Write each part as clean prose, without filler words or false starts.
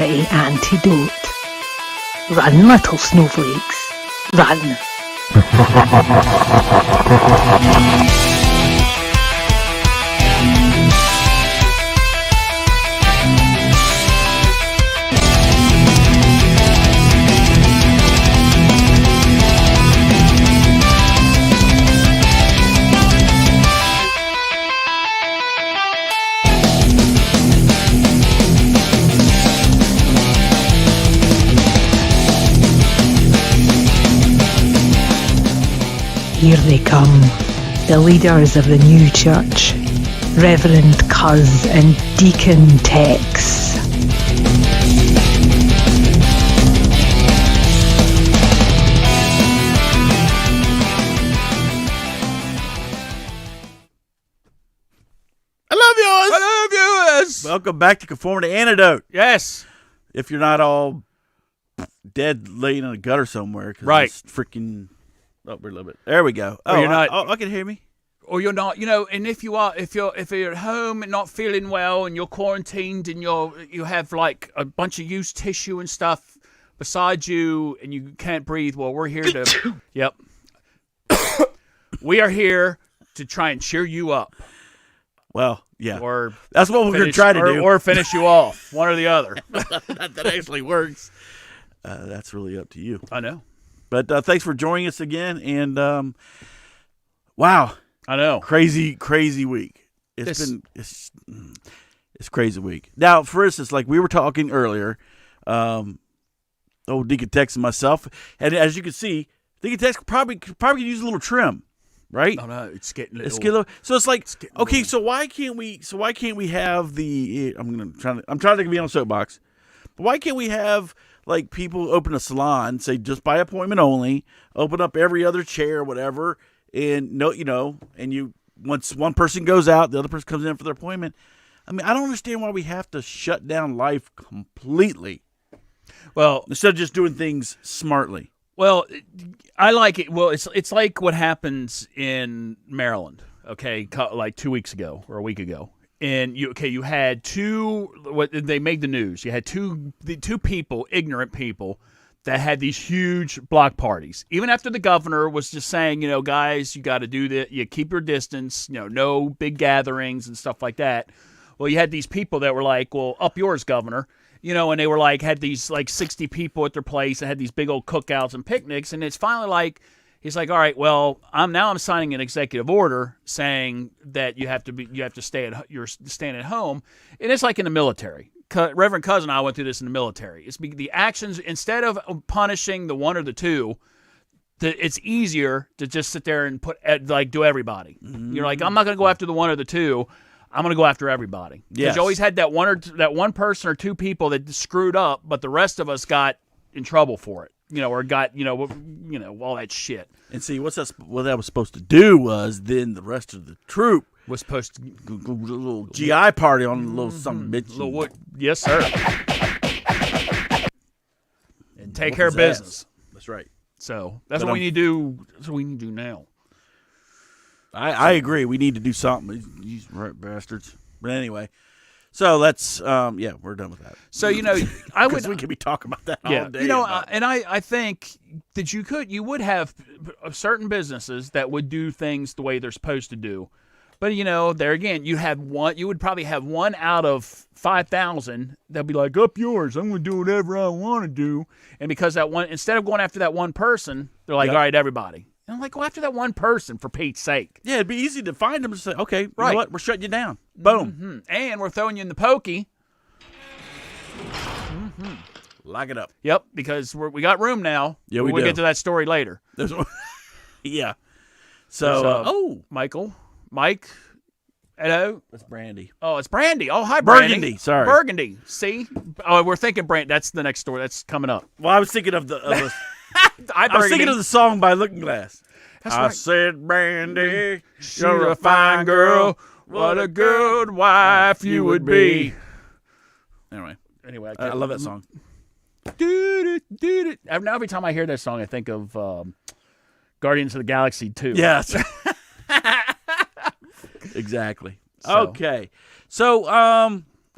Antidote. Run, little snowflakes. Run. Here they come, the leaders of the new church, Reverend Cuz and Deacon Tex. Hello, viewers! Welcome back to Conformity Antidote. Yes. If you're not all dead laying in a gutter somewhere. Right. It's freaking... Oh, we're a little bit. There we go. Or Oh, you're not- I can hear me. Or you're not, and if you're at home and not feeling well and you're quarantined and you have like a bunch of used tissue and stuff beside you and you can't breathe, well, we're here to Yep. We are here to try and cheer you up. Well, yeah. Or That's what we're going to try to do. Or finish you off, one or the other. that actually works. That's really up to you. I know. But thanks for joining us again. And, wow. I know. Crazy week. It's crazy week. Now, for instance, like we were talking earlier, Deacon Tex and myself, and as you can see, Deacon Tex probably could use a little trim, right? Oh no, it's getting little. It's getting little. So it's like, okay, little. so why can't we have the? I'm trying to be on a soapbox, but why can't we have like people open a salon, say just by appointment only, open up every other chair or whatever, and once one person goes out, the other person comes in for their appointment. I mean, I don't understand why we have to shut down life completely. Well, instead of just doing things smartly. Well, I like it. Well, it's like what happens in Maryland, okay, like 2 weeks ago or a week ago. And you had they made the news. You had two people, ignorant people, that had these huge block parties. Even after the governor was just saying, guys, you got to do this. You keep your distance, no big gatherings and stuff like that. Well, you had these people that were like, well, up yours, governor. And they were like, had these like 60 people at their place and had these big old cookouts and picnics. And it's finally like, he's like, all right, well, I'm signing an executive order saying that you're staying at home. And it's like in the military. Reverend Cuz and I went through this in the military. It's the actions, instead of punishing the one or the two, it's easier to just sit there and do everybody. Mm-hmm. You're like, I'm not going to go after the one or the two. I'm going to go after everybody. Because you always had that one person or two people that screwed up, but the rest of us got in trouble for it. Or got all that shit. And see, what that was supposed to do was then the rest of the troop was supposed to go a little GI party on a little something bitch. Yes, sir. And take care of business. That's right. So that's what we need to do. That's what we need to do now. I agree. We need to do something. These right bastards. But anyway. So let's, we're done with that. So, we could be talking about that all day. And I think that you would have certain businesses that would do things the way they're supposed to do. But, there again, you would probably have one out of 5,000 that'll be like, up yours, I'm going to do whatever I want to do. And because that one, instead of going after that one person, they're like, all right, everybody. And I'm like, go after that one person, for Pete's sake. Yeah, it'd be easy to find them and say, okay, you know what? We're shutting you down. Boom. Mm-hmm. And we're throwing you in the pokey. Mm-hmm. Lock it up. Yep, because we got room now. Yeah, we do. We'll get to that story later. Yeah. So, Mike, hello? That's Brandy. Oh, it's Brandy. Oh, hi, Brandy. Burgundy, sorry. Burgundy. See? Oh, we're thinking Brandy. That's the next story. That's coming up. Well, I was thinking of the I was thinking of the song by Looking Glass. I said, Brandy, you're a fine girl. What a good wife you would be. Anyway, I love that song. Now every time I hear that song, I think of Guardians of the Galaxy 2. Yes. Exactly. Okay. So,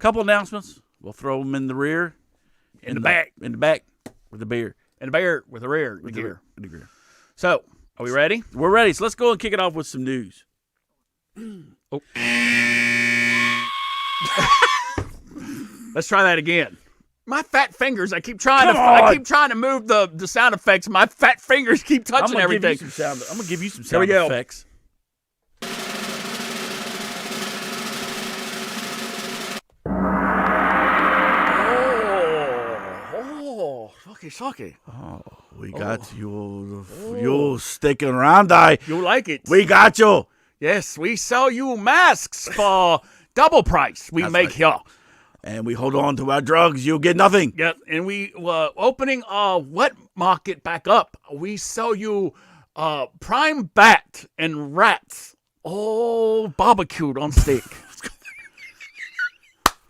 couple announcements. We'll throw them in the rear. In the back. In the back with the beer. And the bear with the rear. With the gear. The gear. So, are we ready? We're ready. So let's go and kick it off with some news. Oh. Let's try that again. My fat fingers, I keep trying to move the sound effects. My fat fingers keep touching everything. I'm going to give you some sound Here we go. effects. Sucky. Oh, we got you sticking around. You like it? We got you. Yes, we sell you masks for double price. We That's make right. here. And we hold on to our drugs. You'll get nothing. Yep, and we opening our wet market back up. We sell you prime bat and rats, all barbecued on steak.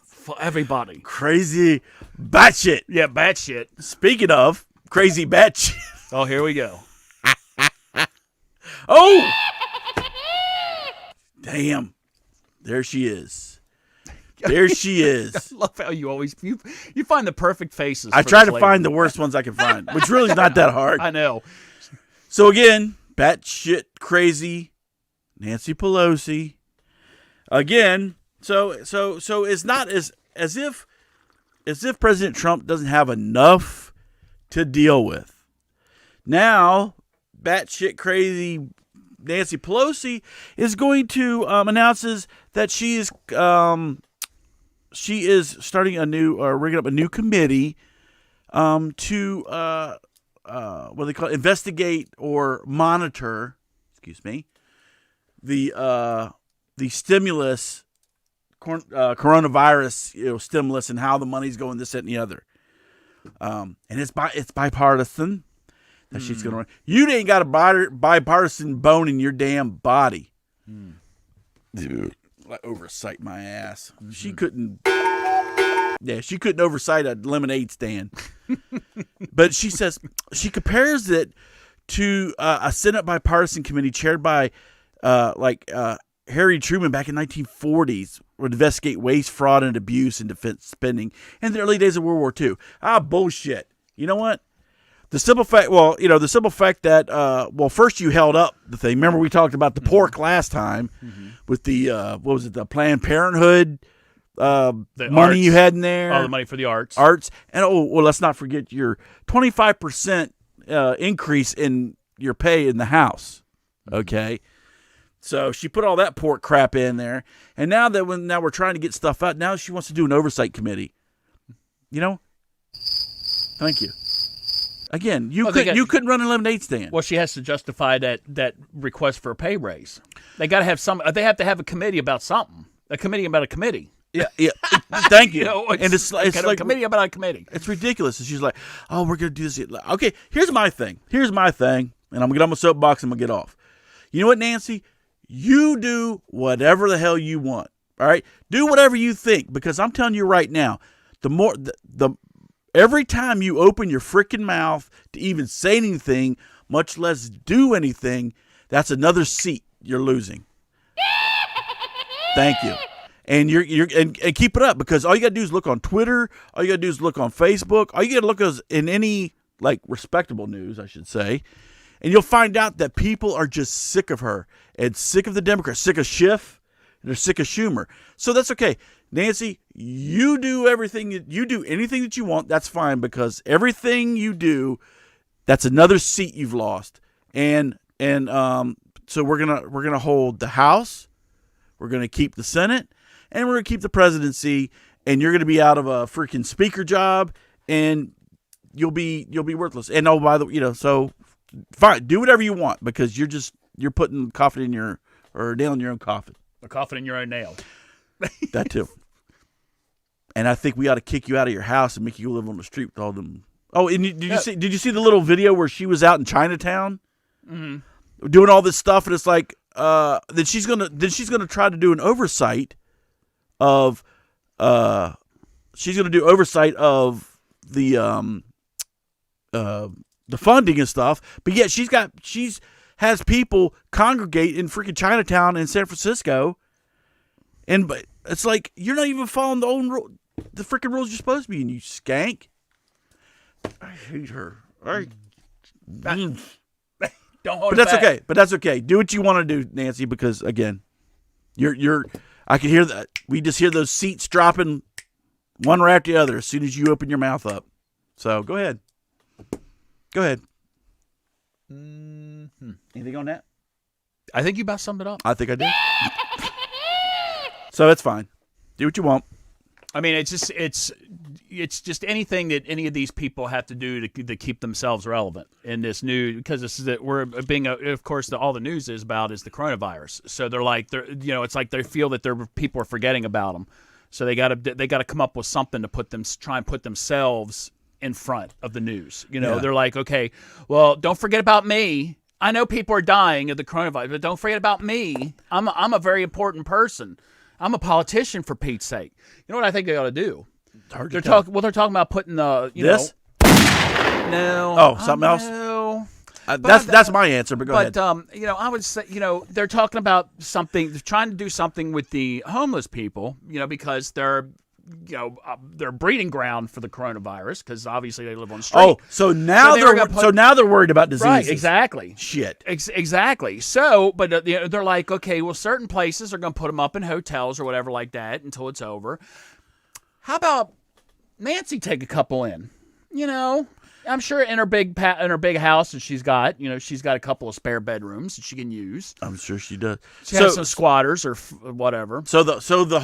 For everybody. Crazy batshit. Yeah, bat shit. Speaking of crazy batshit. Oh, here we go. Oh! Damn. There she is. There she is. I love how you always you find the perfect faces. I for try this to lady. find the worst ones I can find, which really is not that hard. I know. So again, batshit crazy Nancy Pelosi. Again, so it's not as if President Trump doesn't have enough to deal with. Now, batshit crazy Nancy Pelosi is going to announces that she is starting rigging up a new committee to what they call investigate or monitor. Excuse me. The stimulus, coronavirus, stimulus, and how the money's going, this, that, and the other. And it's bipartisan. That she's gonna run. You ain't got a bipartisan bone in your damn body. Dude, oversight my ass. Mm-hmm. She couldn't oversight a lemonade stand. But she says she compares it to a Senate bipartisan committee chaired by Harry Truman back in 1940s would investigate waste, fraud, and abuse in defense spending in the early days of World War II. Bullshit. You know what? The simple fact that, first you held up the thing. Remember we talked about the pork last time with the, the Planned Parenthood money arts. you had in there? Oh, the money for the arts. And, let's not forget your 25% increase in your pay in the House. Okay? So she put all that pork crap in there. And now we're trying to get stuff out, now she wants to do an oversight committee. Thank you. Again, you couldn't run a lemonade stand. Well, she has to justify that request for a pay raise. They got to have They have to have a committee about something. A committee about a committee. Yeah. Thank you. And it's like a committee about a committee. It's ridiculous. And she's like, "Oh, we're gonna do this." Okay, here's my thing. And I'm gonna get on my soapbox and I'm gonna get off. You know what, Nancy? You do whatever the hell you want. All right, do whatever you think, because I'm telling you right now, every time you open your freaking mouth to even say anything, much less do anything, that's another seat you're losing. Thank you. And and keep it up, because all you gotta do is look on Twitter, all you gotta do is look on Facebook, all you gotta look is in any respectable news, I should say, and you'll find out that people are just sick of her and sick of the Democrats, sick of Schiff, and they're sick of Schumer. So that's okay. Nancy, you do anything that you want, that's fine, because everything you do, that's another seat you've lost. And so we're gonna hold the House, we're gonna keep the Senate, and we're gonna keep the presidency, and you're gonna be out of a freaking speaker job, and you'll be worthless. And by the way, so fine, do whatever you want, because you're putting coffin in your, or nail in your own coffin. A coffin in your own nail. That too. And I think we ought to kick you out of your house and make you live on the street with all them. Oh, and did you see the little video where she was out in Chinatown, doing all this stuff, and it's like, then she's gonna try to do an oversight of, the funding and stuff, but yet she has people congregate in freaking Chinatown in San Francisco, but it's like, you're not even following the freaking rules you're supposed to be, and you skank. I hate her. Don't hold But it that's back. okay. But that's okay. Do what you want to do, Nancy, because again, you're. I can hear that. We just hear those seats dropping one right after the other as soon as you open your mouth up. So go ahead. Go ahead. Anything on that? I think you about summed it up. I think I did. So it's fine. Do what you want. I mean, it's just anything that any of these people have to do to keep themselves relevant in this new, because this is that we're being of course all the news is about is the coronavirus. So it's like they feel that people are forgetting about them. So they got to come up with something to try and put themselves in front of the news. They're like, okay, well, don't forget about me. I know people are dying of the coronavirus, but don't forget about me. I'm a very important person. I'm a politician, for Pete's sake. You know what I think they ought to do? They're talking about putting the this. No. Oh, something else. No. That's my answer. But go ahead. I would say, they're talking about something. They're trying to do something with the homeless people. Because they're breeding ground for the coronavirus, because obviously they live on the street. Oh, so now they're worried about diseases. Right, exactly. Shit. Exactly. So, but they're like, okay, well, certain places are going to put them up in hotels or whatever like that until it's over. How about Nancy take a couple in? I'm sure in her big house that she's got, she's got a couple of spare bedrooms that she can use. I'm sure she does. She has some squatters or whatever. So the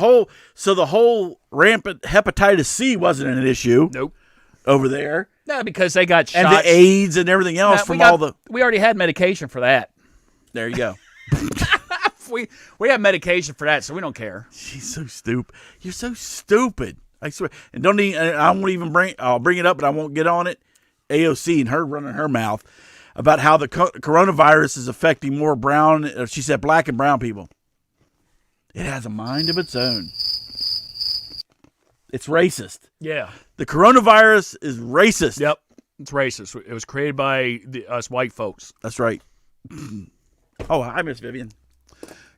whole rampant hepatitis C wasn't an issue. Nope. Over there. No, because they got shots. And the AIDS and everything else we already had medication for that. There you go. we have medication for that, so we don't care. She's so stupid. You're so stupid. I swear. And I'll bring it up, but I won't get on it. AOC and her running her mouth about how the coronavirus is affecting more she said black and brown people. It has a mind of its own. It's racist. Yeah. The coronavirus is racist. Yep. It's racist. It was created by us white folks. That's right. Oh, hi, Miss Vivian.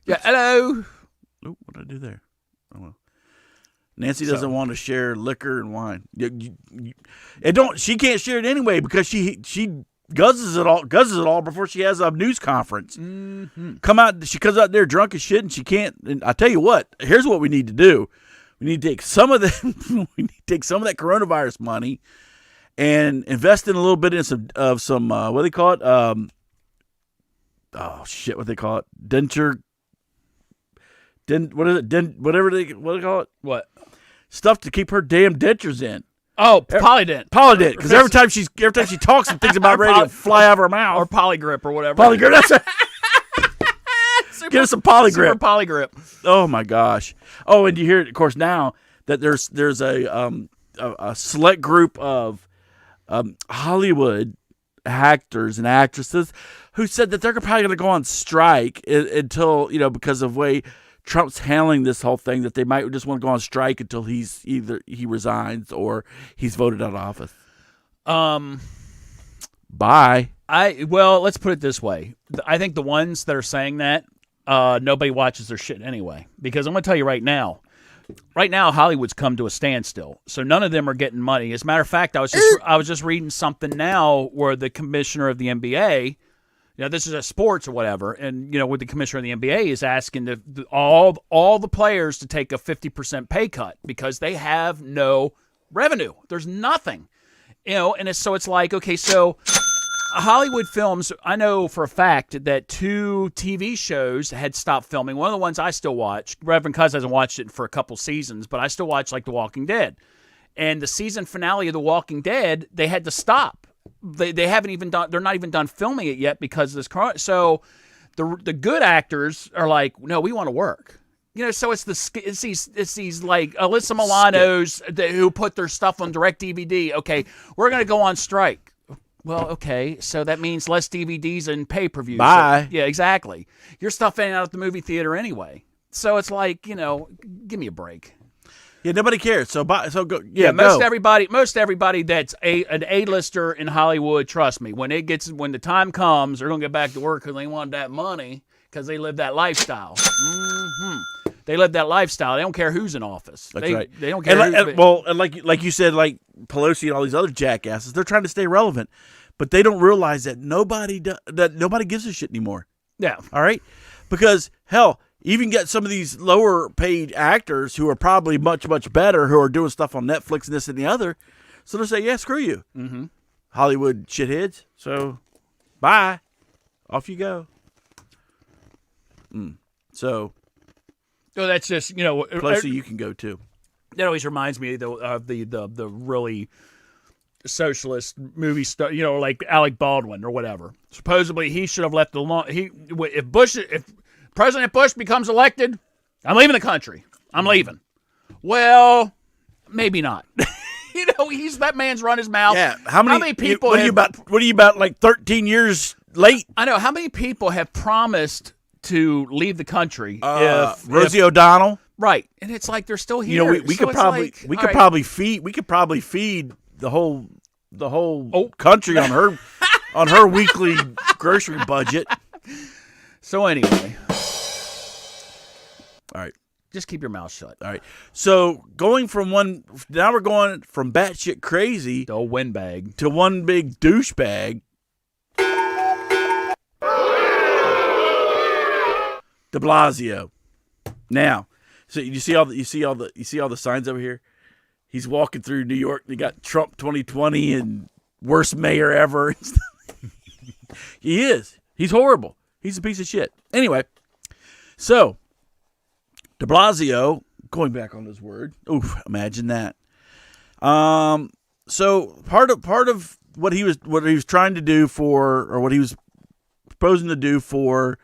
Yeah, hello. Oh, what did I do there? Oh, well. Nancy doesn't want to share liquor and wine. She can't share it anyway because she guzzes it all before she has a news conference. Mm-hmm. She comes out there drunk as shit, and she can't. And I tell you what, here's what we need to do: we need to take some of that coronavirus money and invest in a little bit in some what do they call it? What they call it? Denture. What is it? What do they call it? What? Stuff to keep her damn dentures in. Oh, Polydent. Polydent, because every time she talks and thinks about ready to fly out of her mouth. Or Polygrip or whatever. Polygrip, that's it. Get us some Polygrip. Super Polygrip. Oh my gosh. Oh, and you hear, of course, now that there's a select group of Hollywood actors and actresses who said that they're probably going to go on strike until, because of way Trump's handling this whole thing, that they might just want to go on strike until he resigns or he's voted out of office. Bye. Let's put it this way. I think the ones that are saying that, nobody watches their shit anyway. Because I'm going to tell you right now, Hollywood's come to a standstill. So none of them are getting money. As a matter of fact, I was just reading something now where the commissioner of the NBA, this is a sports or whatever, and with the commissioner of the NBA is asking all the players to take a 50% pay cut because they have no revenue. There's nothing, and it's like, okay, so Hollywood films, I know for a fact that 2 TV shows had stopped filming. One of the ones I still watch, Reverend Cuz hasn't watched it for a couple seasons, but I still watch like The Walking Dead. And the season finale of The Walking Dead, they had to stop. They haven't even done. They're not even done filming it yet because of this corona. So the good actors are like, no, we want to work. So it's these like Alyssa Milano's who put their stuff on direct DVD. Okay, we're gonna go on strike. Well, okay, so that means less DVDs and pay-per-views. Bye. So, yeah, exactly. Your stuff ain't out at the movie theater anyway. So it's like, give me a break. Yeah, nobody cares. So go. Most everybody that's an A-lister in Hollywood, trust me, when the time comes, they're gonna get back to work because they want that money because they live that lifestyle. Mm-hmm. They live that lifestyle. They don't care who's in office. That's they, right. They don't care. And like you said, like Pelosi and all these other jackasses, they're trying to stay relevant, but they don't realize that nobody gives a shit anymore. Yeah. All right, because hell, you even get some of these lower paid actors who are probably much better, who are doing stuff on Netflix and this and the other. So they'll say, yeah, screw you, Hollywood shitheads. So bye, off you go. So. So that's just, Pelosi, you can go too. That always reminds me of the really socialist movie stuff, like Alec Baldwin or whatever. Supposedly he should have left if President Bush becomes elected, I'm leaving the country. I'm leaving. Well, maybe not. That man's run his mouth. Yeah. How many people? What are you about? Like 13 years late? I know. How many people have promised to leave the country? Rosie O'Donnell, right? And it's like they're still here. We could probably feed the whole country on her weekly grocery budget. So anyway, all right, just keep your mouth shut. All right. So we're going from batshit crazy, the old windbag, to one big douchebag. De Blasio. Now, so you see all the signs over here. He's walking through New York. They got Trump 2020 and worst mayor ever. He is. He's horrible. He's a piece of shit. Anyway, so De Blasio, going back on his word. Oof, imagine that. So part of what he was trying to do or what he was proposing to do for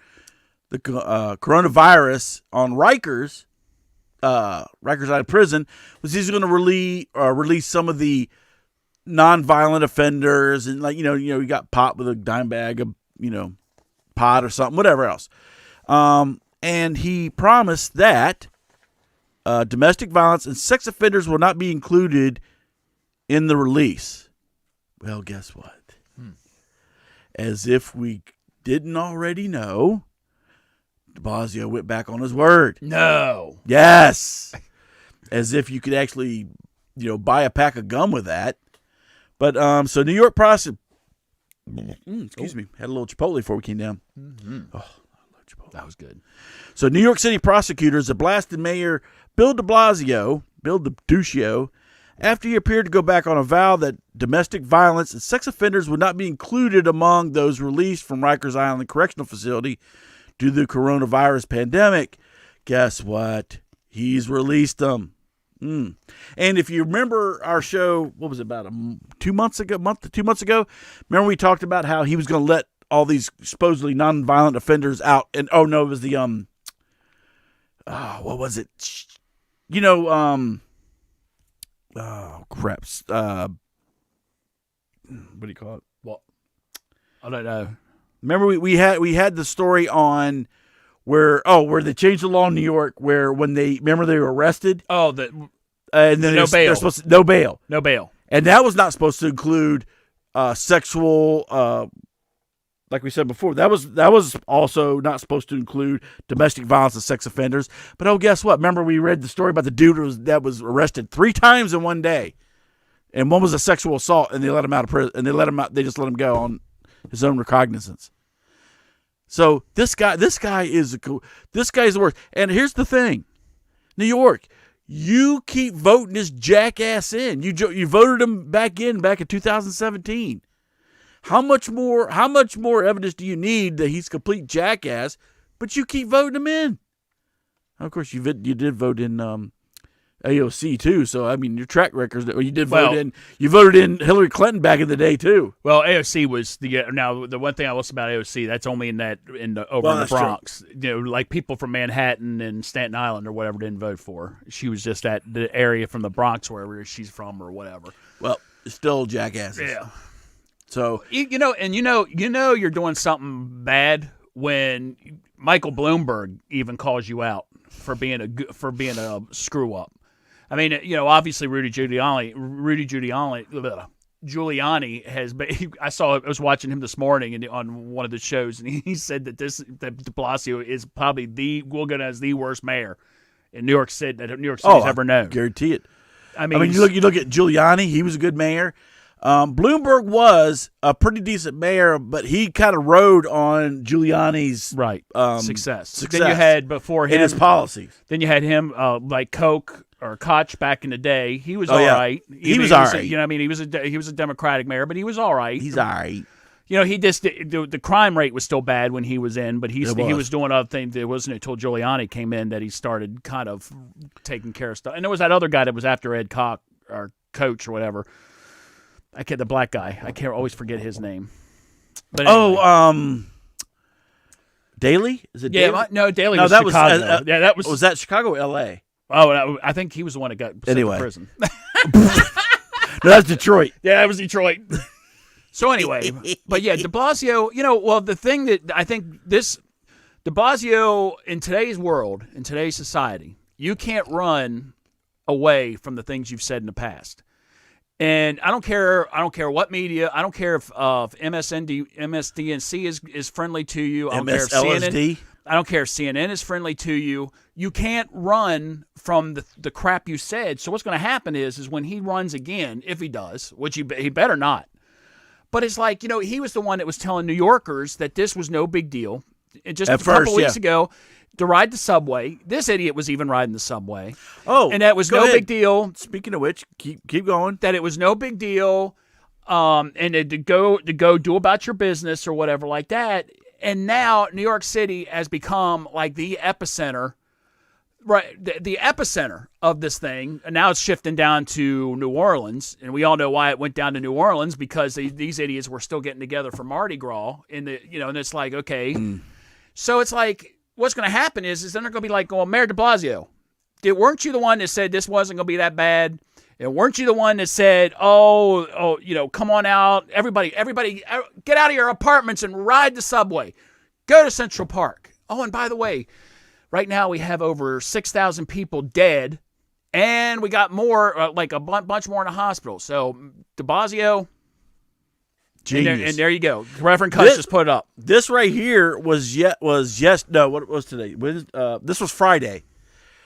the coronavirus on Rikers out of prison was he's going to release some of the non-violent offenders, and you got pot with a dime bag of pot or something, whatever else. And he promised that domestic violence and sex offenders will not be included in the release. Well, guess what? As if we didn't already know, de Blasio went back on his word. No. Yes. As if you could actually, buy a pack of gum with that. But so New York prosecutor, excuse me, had a little Chipotle before we came down. Mm-hmm. Oh, I love Chipotle. That was good. So New York City prosecutors have blasted Mayor Bill de Duccio, after he appeared to go back on a vow that domestic violence and sex offenders would not be included among those released from Rikers Island Correctional Facility due to the coronavirus pandemic. Guess what? He's released them. And if you remember our show, what was it, about 2 months ago? Remember we talked about how he was going to let all these supposedly non-violent offenders out, and it was the what was it? Crap. What do you call it? Well, I don't know. Remember we had the story on where they changed the law in New York where when they were arrested. Oh, and then no bail. No bail. No bail. And that was not supposed to include sexual. Like we said before, that was also not supposed to include domestic violence and sex offenders. But guess what? Remember we read the story about the dude that was arrested 3 times in one day, and one was a sexual assault, and they let him out of prison, and they just let him go on his own recognizance. So this guy is the worst. And here's the thing, New York, you keep voting this jackass in. You voted him back in 2017. How much more evidence do you need that he's a complete jackass? But you keep voting him in. Of course, you did vote in AOC too. So I mean, your track record. You voted in Hillary Clinton back in the day too. Well, AOC was now the one thing I list about AOC. That's only in the Bronx. True. Like people from Manhattan and Staten Island or whatever didn't vote for her. She was just at the area from the Bronx wherever she's from or whatever. Well, still jackasses. Yeah. So you're doing something bad when Michael Bloomberg even calls you out for being a screw up. I mean, obviously Rudy Giuliani has been. I was watching him this morning on one of the shows, and he said that de Blasio is probably the worst mayor in New York City that New York City's ever known. Guarantee it. I mean, you look at Giuliani. He was a good mayor. Bloomberg was a pretty decent mayor, but he kind of rode on Giuliani's success. Then you had before him in his policies. Then you had him like Koch or Koch back in the day. He was all right. He was all right. You know, what I mean, he was a Democratic mayor, but he was all right. He's all right. You know, he just the crime rate was still bad when he was in, but he was doing other things. It wasn't until Giuliani came in that he started kind of taking care of stuff. And there was that other guy that was after Ed Koch or Coach or whatever. The black guy. I can't always forget his name. But anyway. Daley? Is it Daley? No, Daley was Chicago. Was that Chicago or L.A.? Oh, I think he was the one that got sent to prison. No, that's Detroit. Yeah, that was Detroit. So anyway, but yeah, de Blasio, the thing that I think de Blasio in today's world, in today's society, you can't run away from the things you've said in the past. And I don't care what media. I don't care if MSDNC is friendly to you. I don't care if CNN. I don't care if CNN is friendly to you. You can't run from the crap you said. So what's going to happen is when he runs again, if he does, which he better not. But it's like, he was the one that was telling New Yorkers that this was no big deal. Just a couple weeks ago, to ride the subway. This idiot was even riding the subway. Oh, and that was no big deal. Speaking of which, keep going. That it was no big deal, and to go do about your business or whatever like that. And now New York City has become like the epicenter, right? The epicenter of this thing. And now it's shifting down to New Orleans, and we all know why it went down to New Orleans because these idiots were still getting together for Mardi Gras. And it's like, okay, so it's like. What's going to happen is then they're going to be like going, Mayor de Blasio, weren't you the one that said this wasn't going to be that bad? And weren't you the one that said, come on out, everybody, get out of your apartments and ride the subway. Go to Central Park. Oh, and by the way, right now we have over 6,000 people dead, and we got more, like a bunch more in the hospital. So de Blasio. Genius. And there you go. Reverend Cuss just put it up. This right here what was today? This was Friday.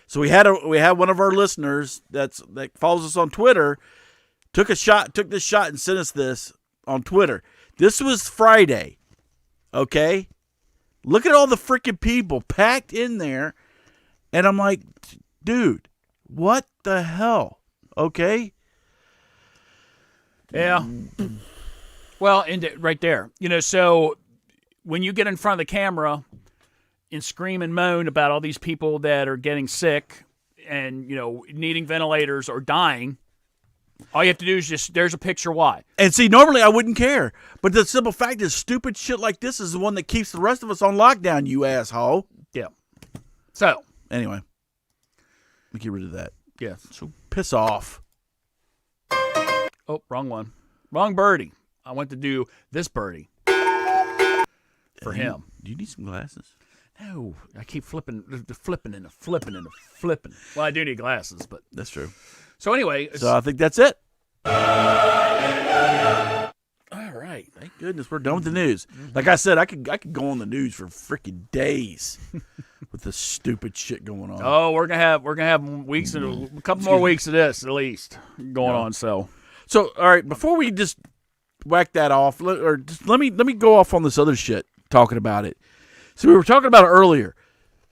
So we had one of our listeners that follows us on Twitter took this shot and sent us this on Twitter. This was Friday. Okay? Look at all the freaking people packed in there. And I'm like, dude, what the hell? Okay? Yeah. Well, right there. So when you get in front of the camera and scream and moan about all these people that are getting sick and, needing ventilators or dying, all you have to do is there's a picture why. And see, normally I wouldn't care. But the simple fact is stupid shit like this is the one that keeps the rest of us on lockdown, you asshole. Yeah. So. Anyway. Let me get rid of that. Yeah. So piss off. Oh, wrong one. Wrong birdie. I went to do this birdie for him. Do you need some glasses? No, I keep flipping. Well, I do need glasses, but that's true. So anyway, so I think that's it. All right. Thank goodness we're done with the news. Like I said, I could go on the news for freaking days with the stupid shit going on. Oh, we're gonna have weeks and a couple more weeks of this at least going on. So all right, before we just whack that off, or just let me go off on this other shit talking about it. So we were talking about it earlier.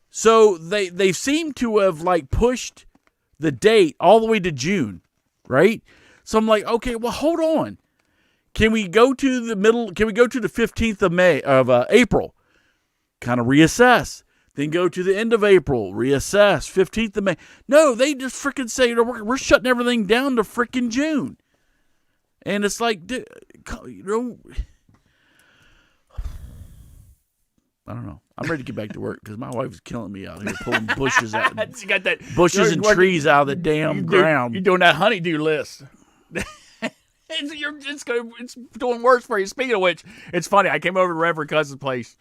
So they seem to have like pushed the date all the way to June, right? So I'm like, okay, well hold on. Can we go to the middle? Can we go to the 15th of April? Kind of reassess. Then go to the end of April, reassess. 15th of May. No, they just freaking say we're shutting everything down to freaking June. And it's like, I don't know. I'm ready to get back to work because my wife is killing me out here pulling bushes out, you got that bushes and trees out of the damn ground. You're doing that honeydew list. It's doing worse for you. Speaking of which, it's funny. I came over to Reverend Cousin's place,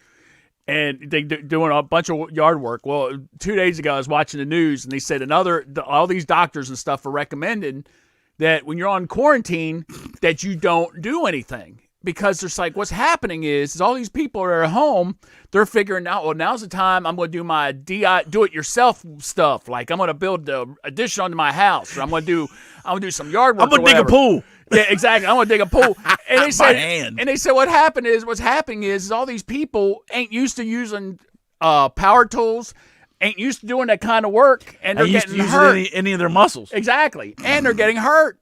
and they doing a bunch of yard work. Well, 2 days ago, I was watching the news, and they said all these doctors and stuff are recommending that when you're on quarantine, that you don't do anything. because there's like what's happening is all these people are at home. They're figuring out, well, now's the time I'm going to do my do-it-yourself stuff. Like I'm going to build the addition onto my house, or I'm going to do some yard work. I'm going to dig a pool. Yeah, exactly. I'm going to dig a pool. And they said, hand. and they said, what's happening is all these people ain't used to using power tools, ain't used to doing that kind of work, and they're getting hurt. Any of their muscles. Exactly, and they're getting hurt.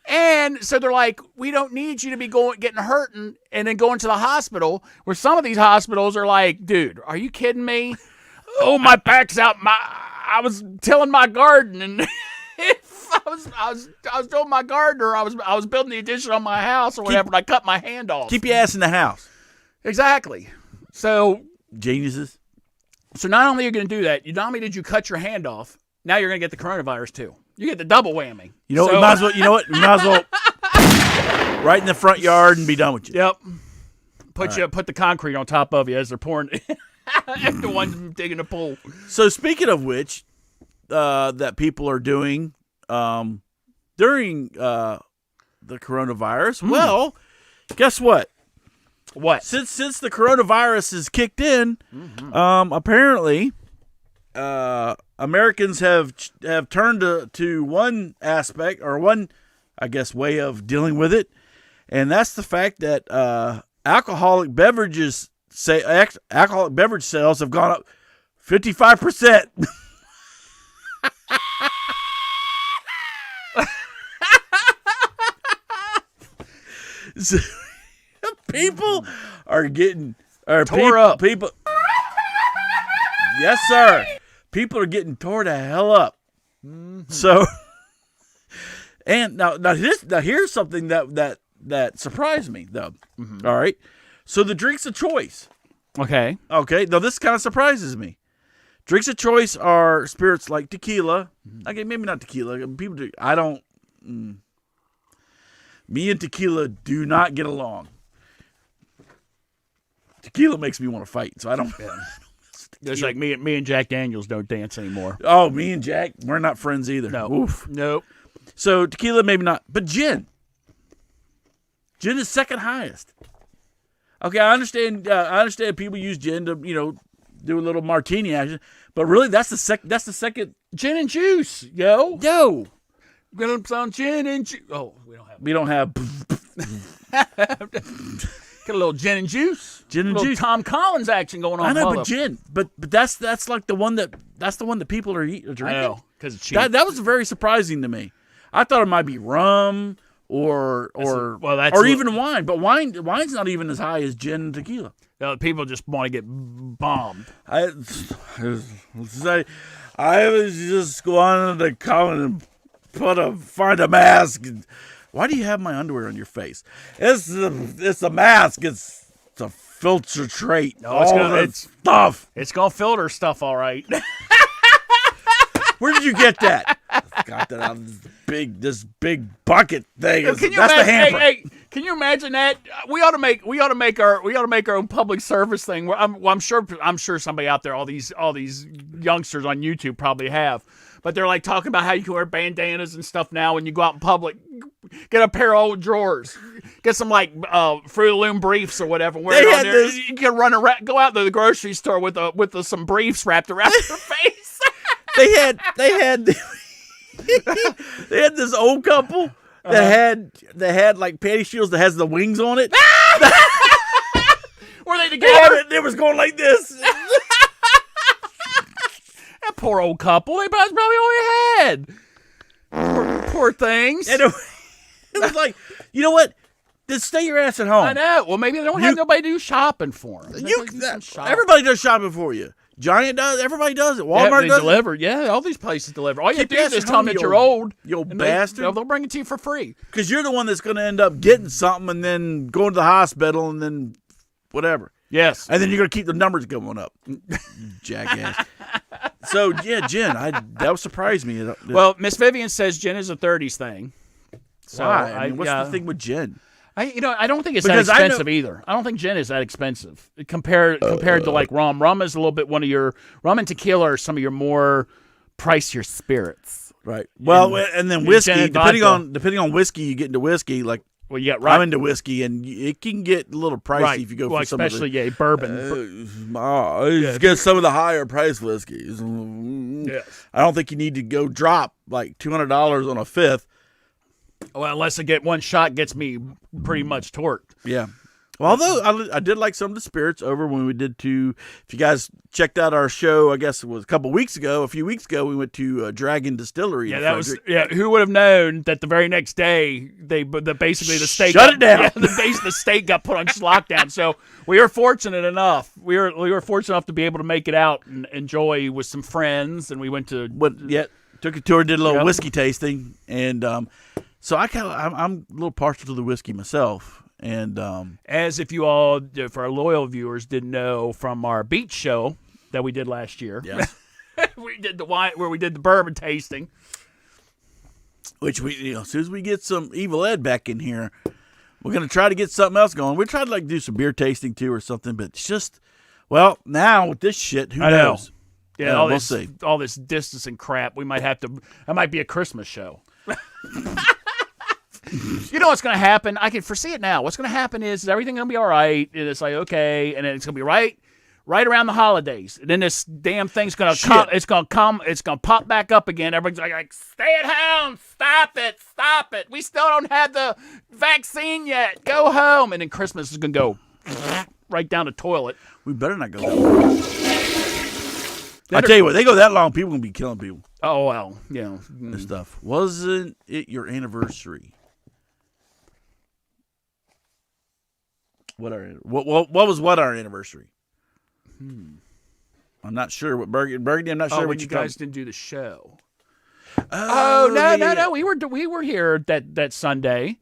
And so they're like, we don't need you to be getting hurt and then going to the hospital, where some of these hospitals are like, dude, are you kidding me? Oh, my back's out. I was tilling my garden, and I was doing my garden, or I was building the addition on my house or whatever, and I cut my hand off. Keep your ass in the house. Exactly. So geniuses. So not only are you going to do that, not only did you cut your hand off, now you're going to get the coronavirus too. You get the double whammy. You know, we might as well. You know what? We might as well right in the front yard and be done with you. Yep. Put the concrete on top of you as they're pouring. The ones digging the pool. So speaking of which, that people are doing during the coronavirus. Well, guess what? What? Since the coronavirus has kicked in, apparently, Americans have turned to one aspect, or one, I guess, way of dealing with it, and that's the fact that alcoholic beverage sales have gone up 55%. So, people are getting tore up. People, yes, sir. People are getting tore the hell up. Mm-hmm. So, and now here's something that surprised me though. Mm-hmm. All right, so the drinks of choice. Okay. Now this kind of surprises me. Drinks of choice are spirits like tequila. Okay, maybe not tequila. People do. I don't. Me and tequila do not get along. Tequila makes me want to fight, so I don't. It's like me and Jack Daniels don't dance anymore. Oh, me and Jack, we're not friends either. No. Oof. Nope. So tequila, maybe not, but gin. Gin is second highest. Okay, I understand. I understand people use gin to do a little martini action, but really that's the second. Gin and juice, yo. Get some gin and juice. Oh, we don't have. Get a little gin and juice. Gin and juice. Tom Collins action going on. I know, but gin. But that's like the one that people are drinking. I know, because it's cheap. That was very surprising to me. I thought it might be rum or even wine, but wine's not even as high as gin and tequila. People just want to get bombed. I was just going to come and find a mask. Why do you have my underwear on your face? It's a mask. It's a filtrate. No, it's stuff. It's gonna filter stuff, all right. Where did you get that? I got that out of this big bucket thing. That's the hamper. Hey, can you imagine that? We ought to make our own public service thing. Where I'm sure somebody out there, all these youngsters on YouTube probably have. But they're like talking about how you can wear bandanas and stuff now when you go out in public. Get a pair of old drawers. Get some like Fruit of the Loom briefs or whatever. Wear it on there. You can run around, go out to the grocery store with some briefs wrapped around your face. They had this old couple that had like panty shields that has the wings on it. Were they together? They was going like this. That poor old couple. They probably only had. Poor things. And it was like, you know what? Just stay your ass at home. I know. Well, maybe they don't have nobody to do shopping for them. Everybody does shopping for you. Giant does. Everybody does it. Walmart does deliver. Yeah, all these places deliver. All you have to do is just tell them that you're old. You old bastard. They'll bring it to you for free. Because you're the one that's going to end up getting something and then going to the hospital and then whatever. Yes. And then you're going to keep the numbers going up. Jackass. So, yeah, gin. That surprised me. Well, Miss Vivian says gin is a 30s thing. So why? I mean, what's the thing with gin? I don't think it's that expensive either. I don't think gin is that expensive compared to like rum. Rum is a little bit rum and tequila are some of your more pricier spirits. Right. Well, and then whiskey, depending on whiskey, you get into whiskey like Well, you got I'm into whiskey, and it can get a little pricey if you go for some especially of the, bourbon. get some of the higher price whiskeys. Yes. I don't think you need to go drop like $200 on a fifth. Well, unless one shot gets me pretty much torqued. Yeah. Well, although I did like some of the spirits over when we did if you guys checked out our show, I guess it was a few weeks ago, we went to Dragon Distillery. Yeah, who would have known that the very next day basically the state shut it down. Yeah, the state got put on lockdown. So we were fortunate enough. We were fortunate enough to be able to make it out and enjoy with some friends, and we went to took a tour, did a little whiskey tasting, and so I'm a little partial to the whiskey myself. And as if you all, for our loyal viewers, didn't know from our beach show that we did last year, yes. we did the wine where we did the bourbon tasting, which as soon as we get some Evil Ed back in here, we're gonna try to get something else going. We're trying to do some beer tasting too or something, but it's just now with this shit, who knows? Yeah, we'll see. All this distancing crap. We might have to. That might be a Christmas show. You know what's going to happen? I can foresee it now. What's going to happen is everything going to be all right, and it's like, okay, and then it's going to be right around the holidays, and then this damn thing's going to come. It's going to pop back up again. Everybody's like, stay at home, stop it. We still don't have the vaccine yet. Go home, and then Christmas is going to go right down the toilet. We better not go that long. I tell you what, they go that long, people going to be killing people. Oh well, This stuff. Wasn't it your anniversary? What was our anniversary? I'm not sure what Burgundy. I'm not sure what you guys didn't do the show. Oh No. We were here that Sunday.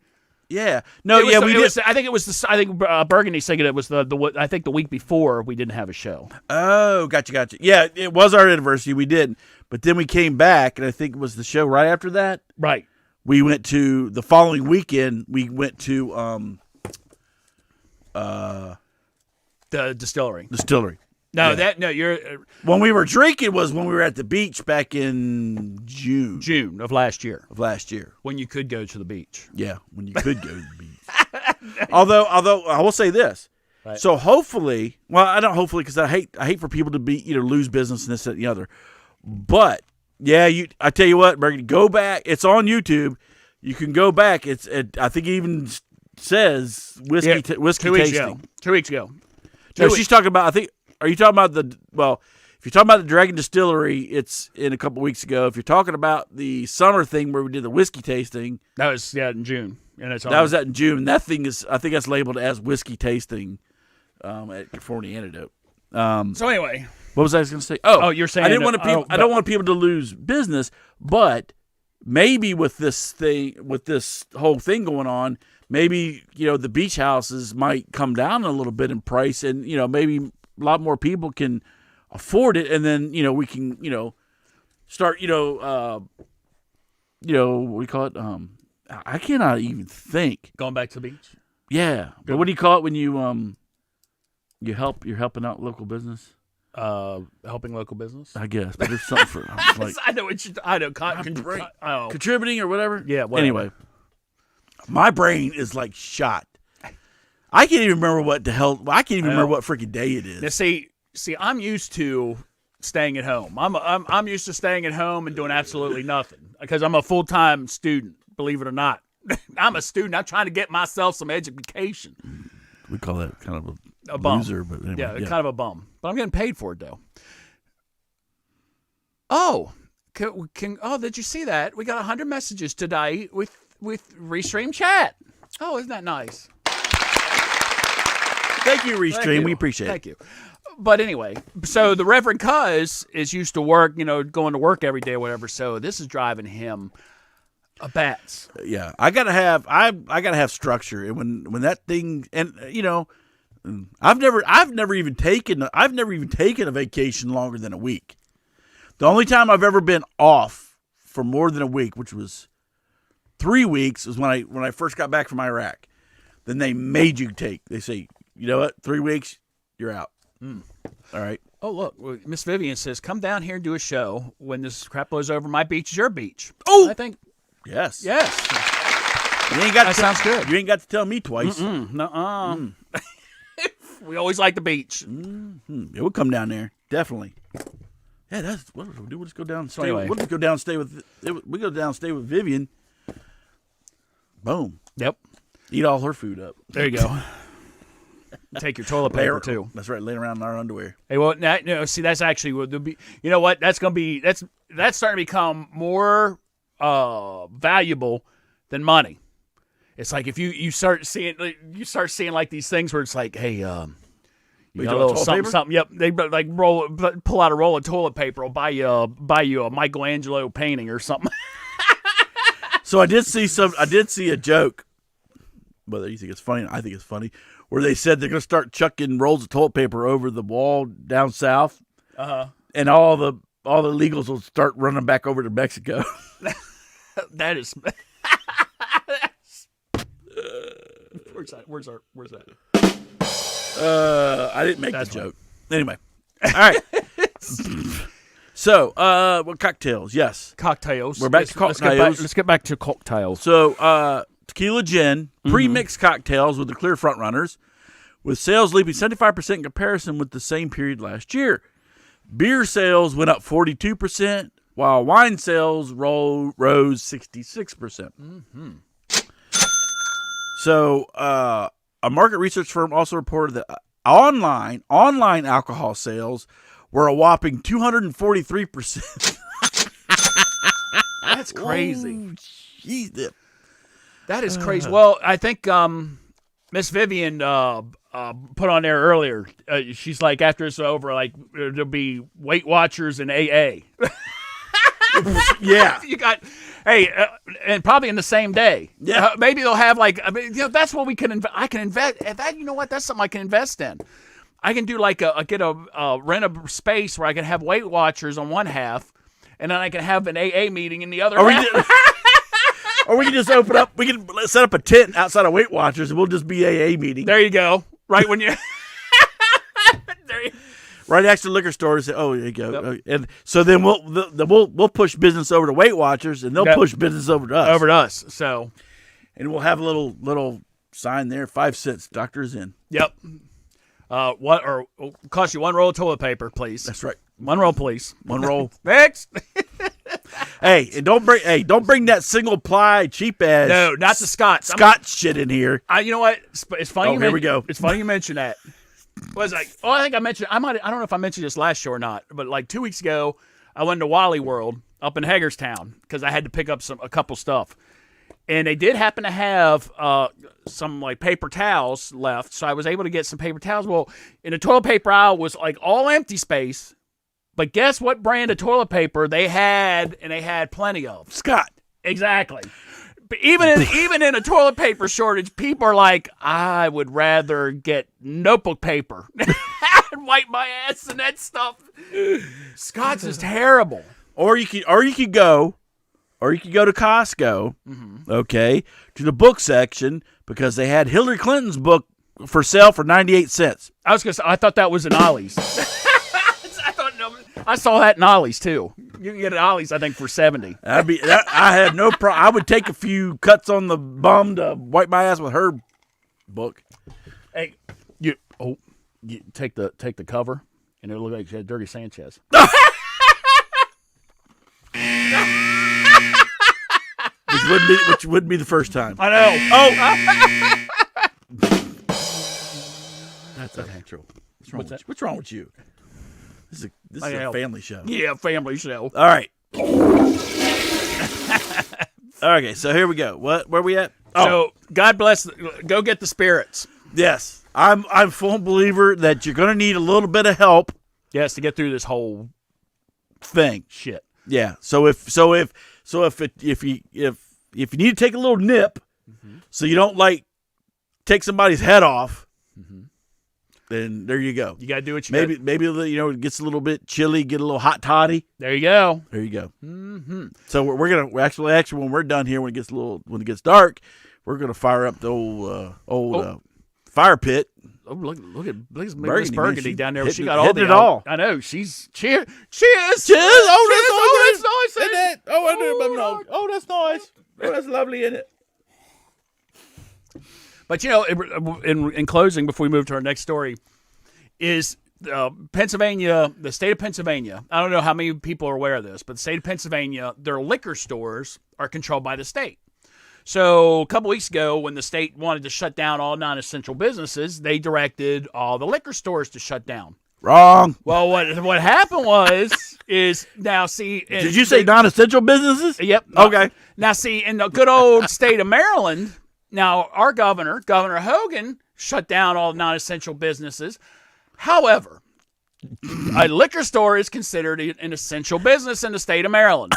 Yeah. We did. I think Burgundy said it was I think the week before we didn't have a show. Oh, gotcha. Yeah, it was our anniversary. We didn't, but then we came back, and I think it was the show right after that. Right. We went to the following weekend. We went to the distillery. You're when we were drinking was when we were at the beach back in June of last year. When you could go to the beach. Yeah, when you could go to the beach. although I will say this. Right. So hopefully, I don't hopefully because I hate for people to be lose business and this that, and the other. But yeah, I tell you what, Burgundy, go back. It's on YouTube. You can go back. I think it even says whiskey tasting. 2 weeks ago. She's talking about. I think. Are you talking about if you're talking about the Dragon Distillery, it's in a couple weeks ago. If you're talking about the summer thing where we did the whiskey tasting, that was in June, and was in June. That thing is, I think that's labeled as whiskey tasting at Conformity Antidote. So anyway, what was I going to say? Oh, you're saying I didn't want people. I don't want people to lose business, but maybe with this whole thing going on, maybe the beach houses might come down a little bit in price, and maybe a lot more people can afford it, and then we can start what do you call it? I cannot even think. Going back to the beach. Yeah, but what do you call it when you're helping out local business? Helping local business. I guess, but there's something for like contributing or whatever. Yeah. Whatever. Anyway, my brain is like shot. I can't even remember what the hell. I can't even remember what freaking day it is. Now, see, I'm used to staying at home. I'm used to staying at home and doing absolutely nothing because I'm a full-time student. Believe it or not, I'm a student. I'm trying to get myself some education. We call that kind of a bum. Loser, but anyway, yeah, kind of a bum. But I'm getting paid for it though. Oh, did you see that? We got 100 messages today with Restream chat. Oh, isn't that nice? Thank you, Restream. We appreciate it. Thank you. But anyway, so the Reverend Cuz is used to work, going to work every day or whatever. So this is driving him a bats. Yeah, I gotta have structure, and when that thing, and I've never even taken a vacation longer than a week. The only time I've ever been off for more than a week, which was 3 weeks, was when I first got back from Iraq. Then they made you take. They say, you know what, 3 weeks, you're out. All right. Oh, look, Miss Vivian says, come down here and do a show. When this crap blows over, my beach is your beach. Oh, I think. Yes. You ain't got That sounds good. You ain't got to tell me twice. Nuh-uh. We always like the beach. Yeah, we'll come down there definitely. Yeah, that's what we'll do. We'll just go down and stay. Anyway. We'll just go down and stay with. We go down and stay with Vivian. Boom. Yep. Eat all her food up. There you go. Take your toilet paper too. That's right. Lay around in our underwear. Hey, well, see, that's actually what be. You know what? That's starting to become more valuable than money. It's like if you start seeing like these things where it's like, hey, you got a little something. Yep, they like pull out a roll of toilet paper. Or buy you a Michelangelo painting or something. So I did see a joke. Whether you think it's funny, I think it's funny. Where they said they're going to start chucking rolls of toilet paper over the wall down south, and all the illegals will start running back over to Mexico. That is. Where's that? I didn't make the joke. Anyway, all right. So, what cocktails? Yes, cocktails. We're back to cocktails. Let's get back to cocktails. So, tequila gin, pre-mixed cocktails with the clear front runners, with sales leaping 75% in comparison with the same period last year. Beer sales went up 42%, while wine sales rose 66%. So, a market research firm also reported that online alcohol sales were a whopping 243%. That's crazy. Jeez. That is crazy. Well, I think Miss Vivian put on there earlier. She's like, after it's over, like there'll be Weight Watchers and AA. Yeah. You got, and probably in the same day. Yeah. Maybe they'll have like, that's what we can. I can invest. That, you know what? That's something I can invest in. I can do like rent a space where I can have Weight Watchers on one half, and then I can have an AA meeting in the other half. Or we can just open up. We can set up a tent outside of Weight Watchers, and we'll just be AA meeting. There you go. Right when you. Right next to the liquor store, and say, "Oh, there you go." Yep. And so then we'll push business over to Weight Watchers, and they'll push business over to us. Over to us. So, and we'll have a little sign there: 5 cents. Doctor's in. Yep. What or cost you one roll of toilet paper, please. That's right. One roll, please. One roll. Next. Hey, and don't bring that single ply cheap ass. No, not the Scots. Shit in here. You know what? It's funny. Here we go. It's funny you mention that. Was like, I think I mentioned. I don't know if I mentioned this last show or not, but like 2 weeks ago, I went to Wally World up in Hagerstown because I had to pick up a couple stuff, and they did happen to have some like paper towels left, so I was able to get some paper towels. Well, in the toilet paper aisle was like all empty space, but guess what brand of toilet paper they had, and they had plenty of. Scott. Exactly. But even in a toilet paper shortage, people are like, I would rather get notebook paper and wipe my ass and that stuff. Scott's is terrible. Or you could go to Costco, okay, to the book section because they had Hillary Clinton's book for sale for 98 cents. I thought that was an Ollie's. I saw that in Ollie's too. You can get it at Ollie's, I think, for 70. I had no problem. I would take a few cuts on the bum to wipe my ass with her book. Hey, you take the cover, and it'll look like she had Dirty Sanchez. Which wouldn't be the first time. I know. Oh, that's unnatural. What's wrong with you? This is a family show. Yeah, family show. All right. Okay, so here we go. Where we at? Oh. So God bless. Go get the spirits. Yes, I'm full believer that you're going to need a little bit of help. Yes, to get through this whole thing. Shit. Yeah. So if you need to take a little nip, so you don't like take somebody's head off. Then there you go. You got to do what you maybe it gets a little bit chilly, get a little hot toddy. There you go. There you go. So we're gonna actually when we're done here, when it gets dark, we're gonna fire up the old fire pit. Oh, look at Miss Burgundy down there. She got it all. I know. She's cheers. Oh, that's nice. Oh, that's nice. Oh, that's lovely, isn't it? But in closing, before we move to our next story, is Pennsylvania, the state of Pennsylvania. I don't know how many people are aware of this, but the state of Pennsylvania, their liquor stores are controlled by the state. So a couple weeks ago, when the state wanted to shut down all non-essential businesses, they directed all the liquor stores to shut down. Wrong. Well, what happened is now see. Did you say non-essential businesses? Yep. Okay. Now see, in the good old state of Maryland, now our Governor Hogan, shut down all non-essential businesses. However, a liquor store is considered an essential business in the state of Maryland.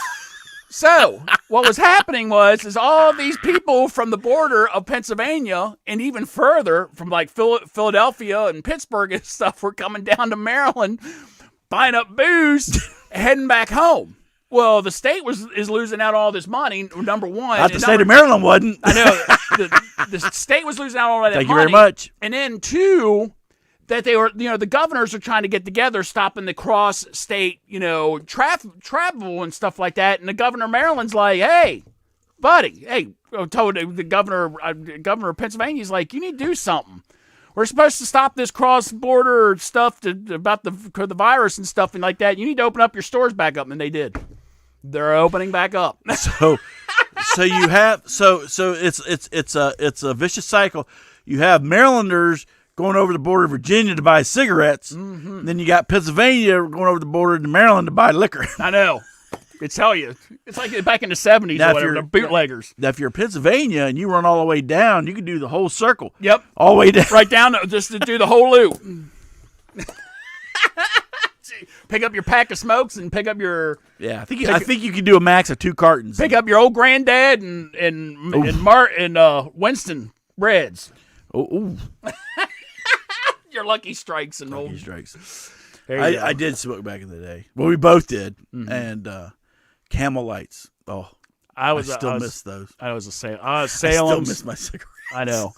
So what was happening is all these people from the border of Pennsylvania and even further from like Philadelphia and Pittsburgh and stuff were coming down to Maryland, buying up booze, heading back home. Well, the state is losing out all this money. Number one, not the state of Maryland wasn't. I know the state was losing out all that money. Thank you very much. And then two, that they were, the governors are trying to get together, stopping the cross-state, travel and stuff like that. And the governor of Maryland's like, hey, buddy, told the governor of Pennsylvania's like, you need to do something. We're supposed to stop this cross-border stuff about the virus and stuff and like that. You need to open up your stores back up, and they did. They're opening back up. So you have it's a vicious cycle. You have Marylanders going over the border of Virginia to buy cigarettes. Mm-hmm. Then you got Pennsylvania going over the border to Maryland to buy liquor. I know. I tell you, it's like back in the 70s or whatever, the bootleggers. Now, if you're Pennsylvania and you run all the way down, you can do the whole circle. Yep. All the way down. Right down, just to do the whole loop. Pick up your pack of smokes and pick up your... Yeah, I think you can do a max of 2 cartons. Pick up your old granddad and Winston Reds. Oh, Your Lucky Strikes and Lucky Strikes. I did smoke back in the day. Well, we both did. Mm-hmm. And Camel Lights. Oh, I still miss those. I was a Salem. I still miss my cigarettes. I know.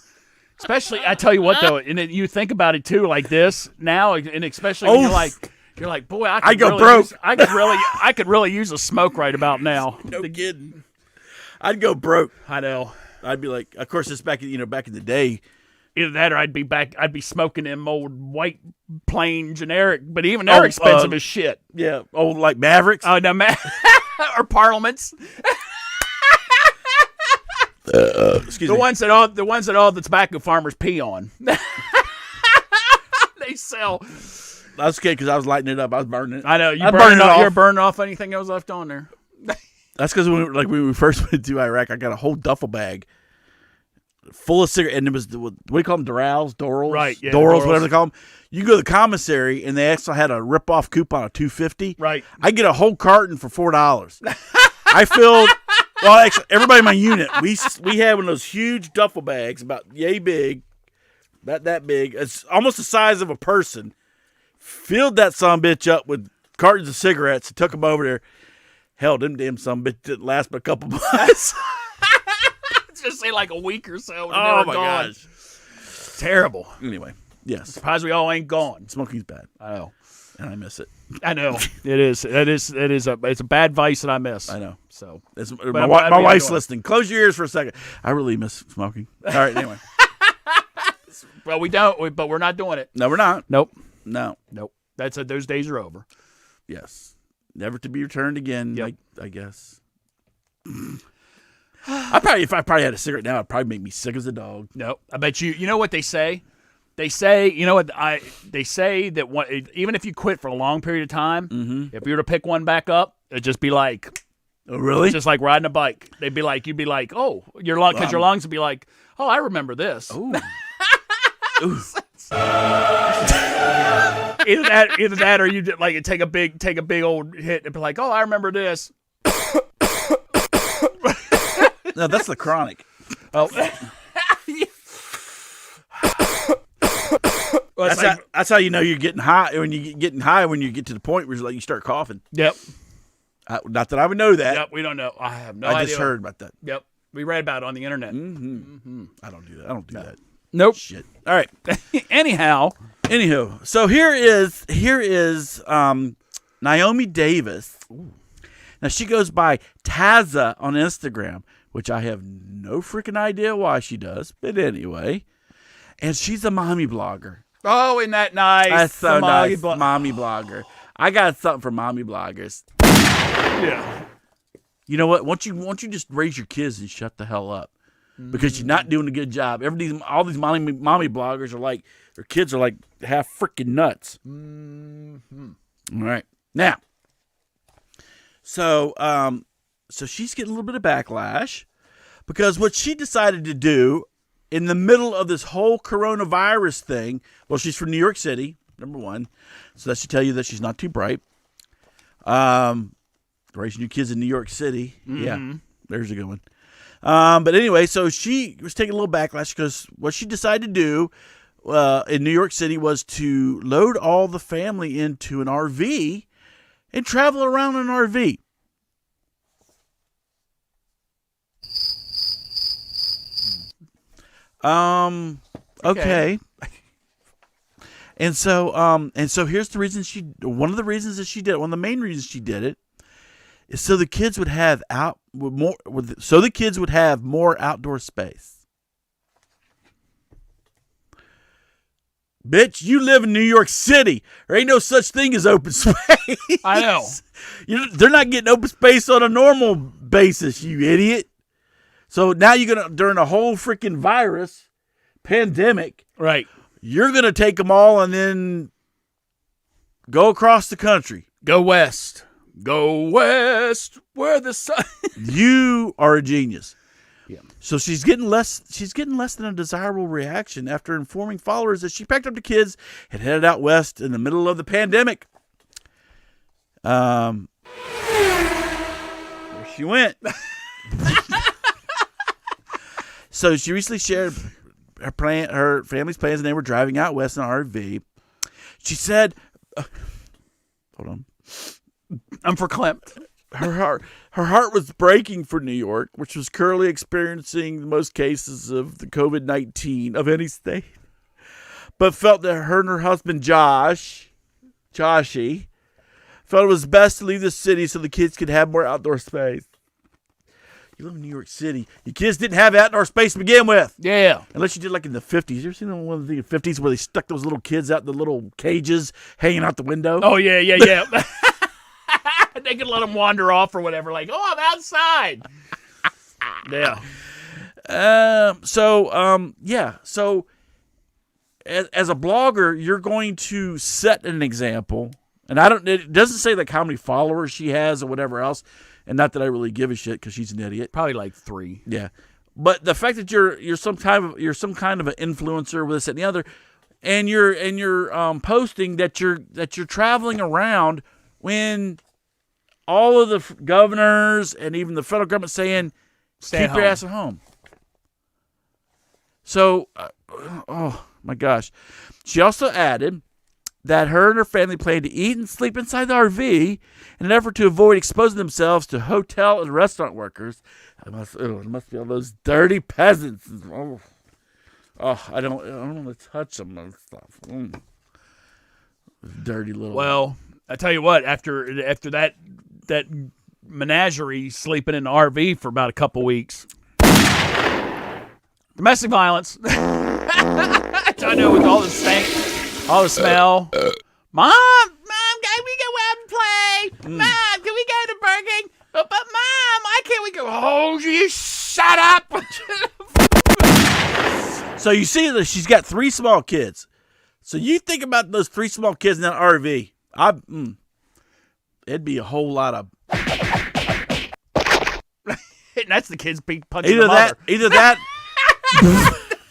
Especially, I tell you what though, and you think about it too, like this now, and especially when you're like, boy, I could really use a smoke right about now. No kidding. I'd go broke. I know. I'd be like, of course, it's back in the day. Either that or I'd be smoking them old white plain generic, but even they're expensive as shit. Yeah, old like Mavericks. Oh no, or Parliaments. Excuse me. The ones that all the tobacco farmers pee on. They sell. That's okay because I was lighting it up. I was burning it. I know you're burning off anything that was left on there. That's because when we first went to Iraq, I got a whole duffel bag full of cigarettes, and it was what do you call them? Dorals, right? Yeah, Dorals, whatever they call them. You go to the commissary, and they actually had a rip-off coupon of $2.50. Right. I get a whole carton for $4. I filled. Well, actually, everybody in my unit, we had one of those huge duffel bags, about yay big, about that big. It's almost the size of a person. Filled that sumbitch up with cartons of cigarettes and took them over there. Hell, them damn sumbitch didn't last but a couple months. Just say like a week or so. Oh my gosh, terrible. Anyway, yes. Surprised we all ain't gone. Smoking's bad. I know, and I miss it. I know it is. It's a bad vice that I miss. I know. So my wife's listening. Close your ears for a second. I really miss smoking. All right. Anyway. Well, we don't. But we're not doing it. No, we're not. Nope. No. Those days are over. Yes. Never to be returned again. Yep. I guess. If I had a cigarette now, it'd probably make me sick as a dog. No, I bet you. You know what they say? They say, they say that even if you quit for a long period of time, mm-hmm. if you were to pick one back up, it'd just be like, oh really? Just like riding a bike. You'd be like, oh, your lungs would be like, oh, I remember this. Ooh. Either that, or you like take a big old hit and be like, oh, I remember this. No, that's the chronic. Oh, well, that's how you know you're getting high. When you get to the point where you start coughing. Yep. Not that I would know that. Yep, we don't know. I have no idea. I just heard about that. Yep, we read about it on the internet. Mm-hmm. Mm-hmm. I don't do that. Nope. Shit. All right. Anywho, so here is Naomi Davis. Ooh. Now she goes by Taza on Instagram, which I have no freaking idea why she does. But anyway, and she's a mommy blogger. Oh, isn't that nice? That's so nice. Mommy Mommy blogger. I got something for mommy bloggers. Yeah. You know what? Once you just raise your kids and shut the hell up, because you're not doing a good job. All these mommy bloggers are like, their kids are like half freaking nuts. Mm-hmm. All right, now, so she's getting a little bit of backlash because what she decided to do in the middle of this whole coronavirus thing. Well, she's from New York City, number one, so that should tell you that she's not too bright. Raising your kids in New York City, yeah, there's a good one. But anyway, so she was taking a little backlash because what she decided to do in New York City was to load all the family into an RV and travel around in an RV. Okay. And so here's the reason one of the reasons that she did it, one of the main reasons she did it, is so the kids would have more outdoor space. Bitch, you live in New York City. There ain't no such thing as open space. I know. They're not getting open space on a normal basis, you idiot. So now you're going to, during a whole freaking virus pandemic, Right. you're going to take them all and then go across the country. Go west. Go west where the sun. You are a genius. Yeah. So she's getting less than a desirable reaction after informing followers that she packed up the kids and headed out west in the middle of the pandemic. There she went. So she recently shared her family's plans, and they were driving out west in an RV. She said, "Hold on." I'm verklempt. Her heart was breaking for New York, which was currently experiencing the most cases of the COVID-19 of any state, but felt that her and her husband Joshy, felt it was best to leave the city so the kids could have more outdoor space. You live in New York City. Your kids didn't have outdoor space to begin with. Yeah. Unless you did like in the 50s. You ever seen one of the 50s where they stuck those little kids out in the little cages hanging out the window? Oh, yeah. They could let them wander off or whatever. Like, oh, I'm outside. Yeah. So as a blogger, you're going to set an example. And it doesn't say like how many followers she has or whatever else. And not that I really give a shit because she's an idiot. Probably like 3. Yeah. But the fact that you're some kind of an influencer with this and the other, and you're posting that you're traveling around when all of the governors and even the federal government saying keep your ass at home. So, oh my gosh, she also added that her and her family plan to eat and sleep inside the RV in an effort to avoid exposing themselves to hotel and restaurant workers. It must be all those dirty peasants. I don't want to touch them and stuff. Dirty little. Well, I tell you what, after that menagerie sleeping in the RV for about a couple weeks, domestic violence. I know, with all the stank, all the smell. Mom, can we go out and play? Mom, can we go to Burger King? But Mom, why can't we go? Oh, you shut up. So you see that she's got 3 small kids. So you think about those 3 small kids in that RV. It'd be a whole lot of. That's the kids punching their mother. Either that.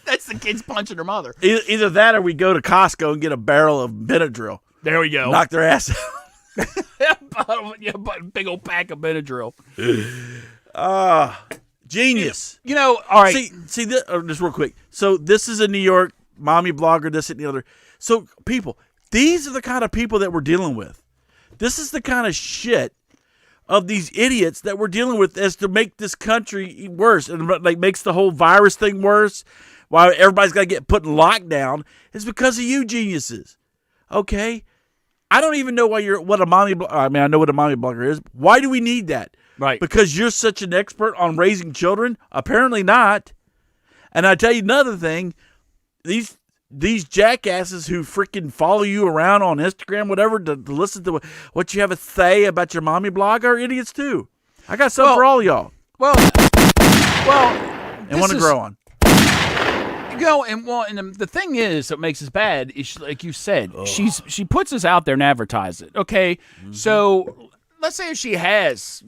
That's the kids punching their mother. Either that or we go to Costco and get a barrel of Benadryl. There we go. Knock their ass out. Big old pack of Benadryl. Genius. All right. See this, just real quick. So this is a New York mommy blogger, this and the other. So people, these are the kind of people that we're dealing with. This is the kind of shit of these idiots that we're dealing with as to make this country worse and like makes the whole virus thing worse. Why everybody's got to get put in lockdown is because of you geniuses. Okay? I don't even know what a mommy blogger. I mean, I know what a mommy blogger is. Why do we need that? Right. Because you're such an expert on raising children? Apparently not. And I tell you another thing, these jackasses who freaking follow you around on Instagram, whatever, to listen to what you have to say about your mommy blog are idiots too. I got something for all of y'all. Well, and want to grow on. And the thing is, what makes this bad is, like you said, she puts this out there and advertises it. Okay, so let's say if she has,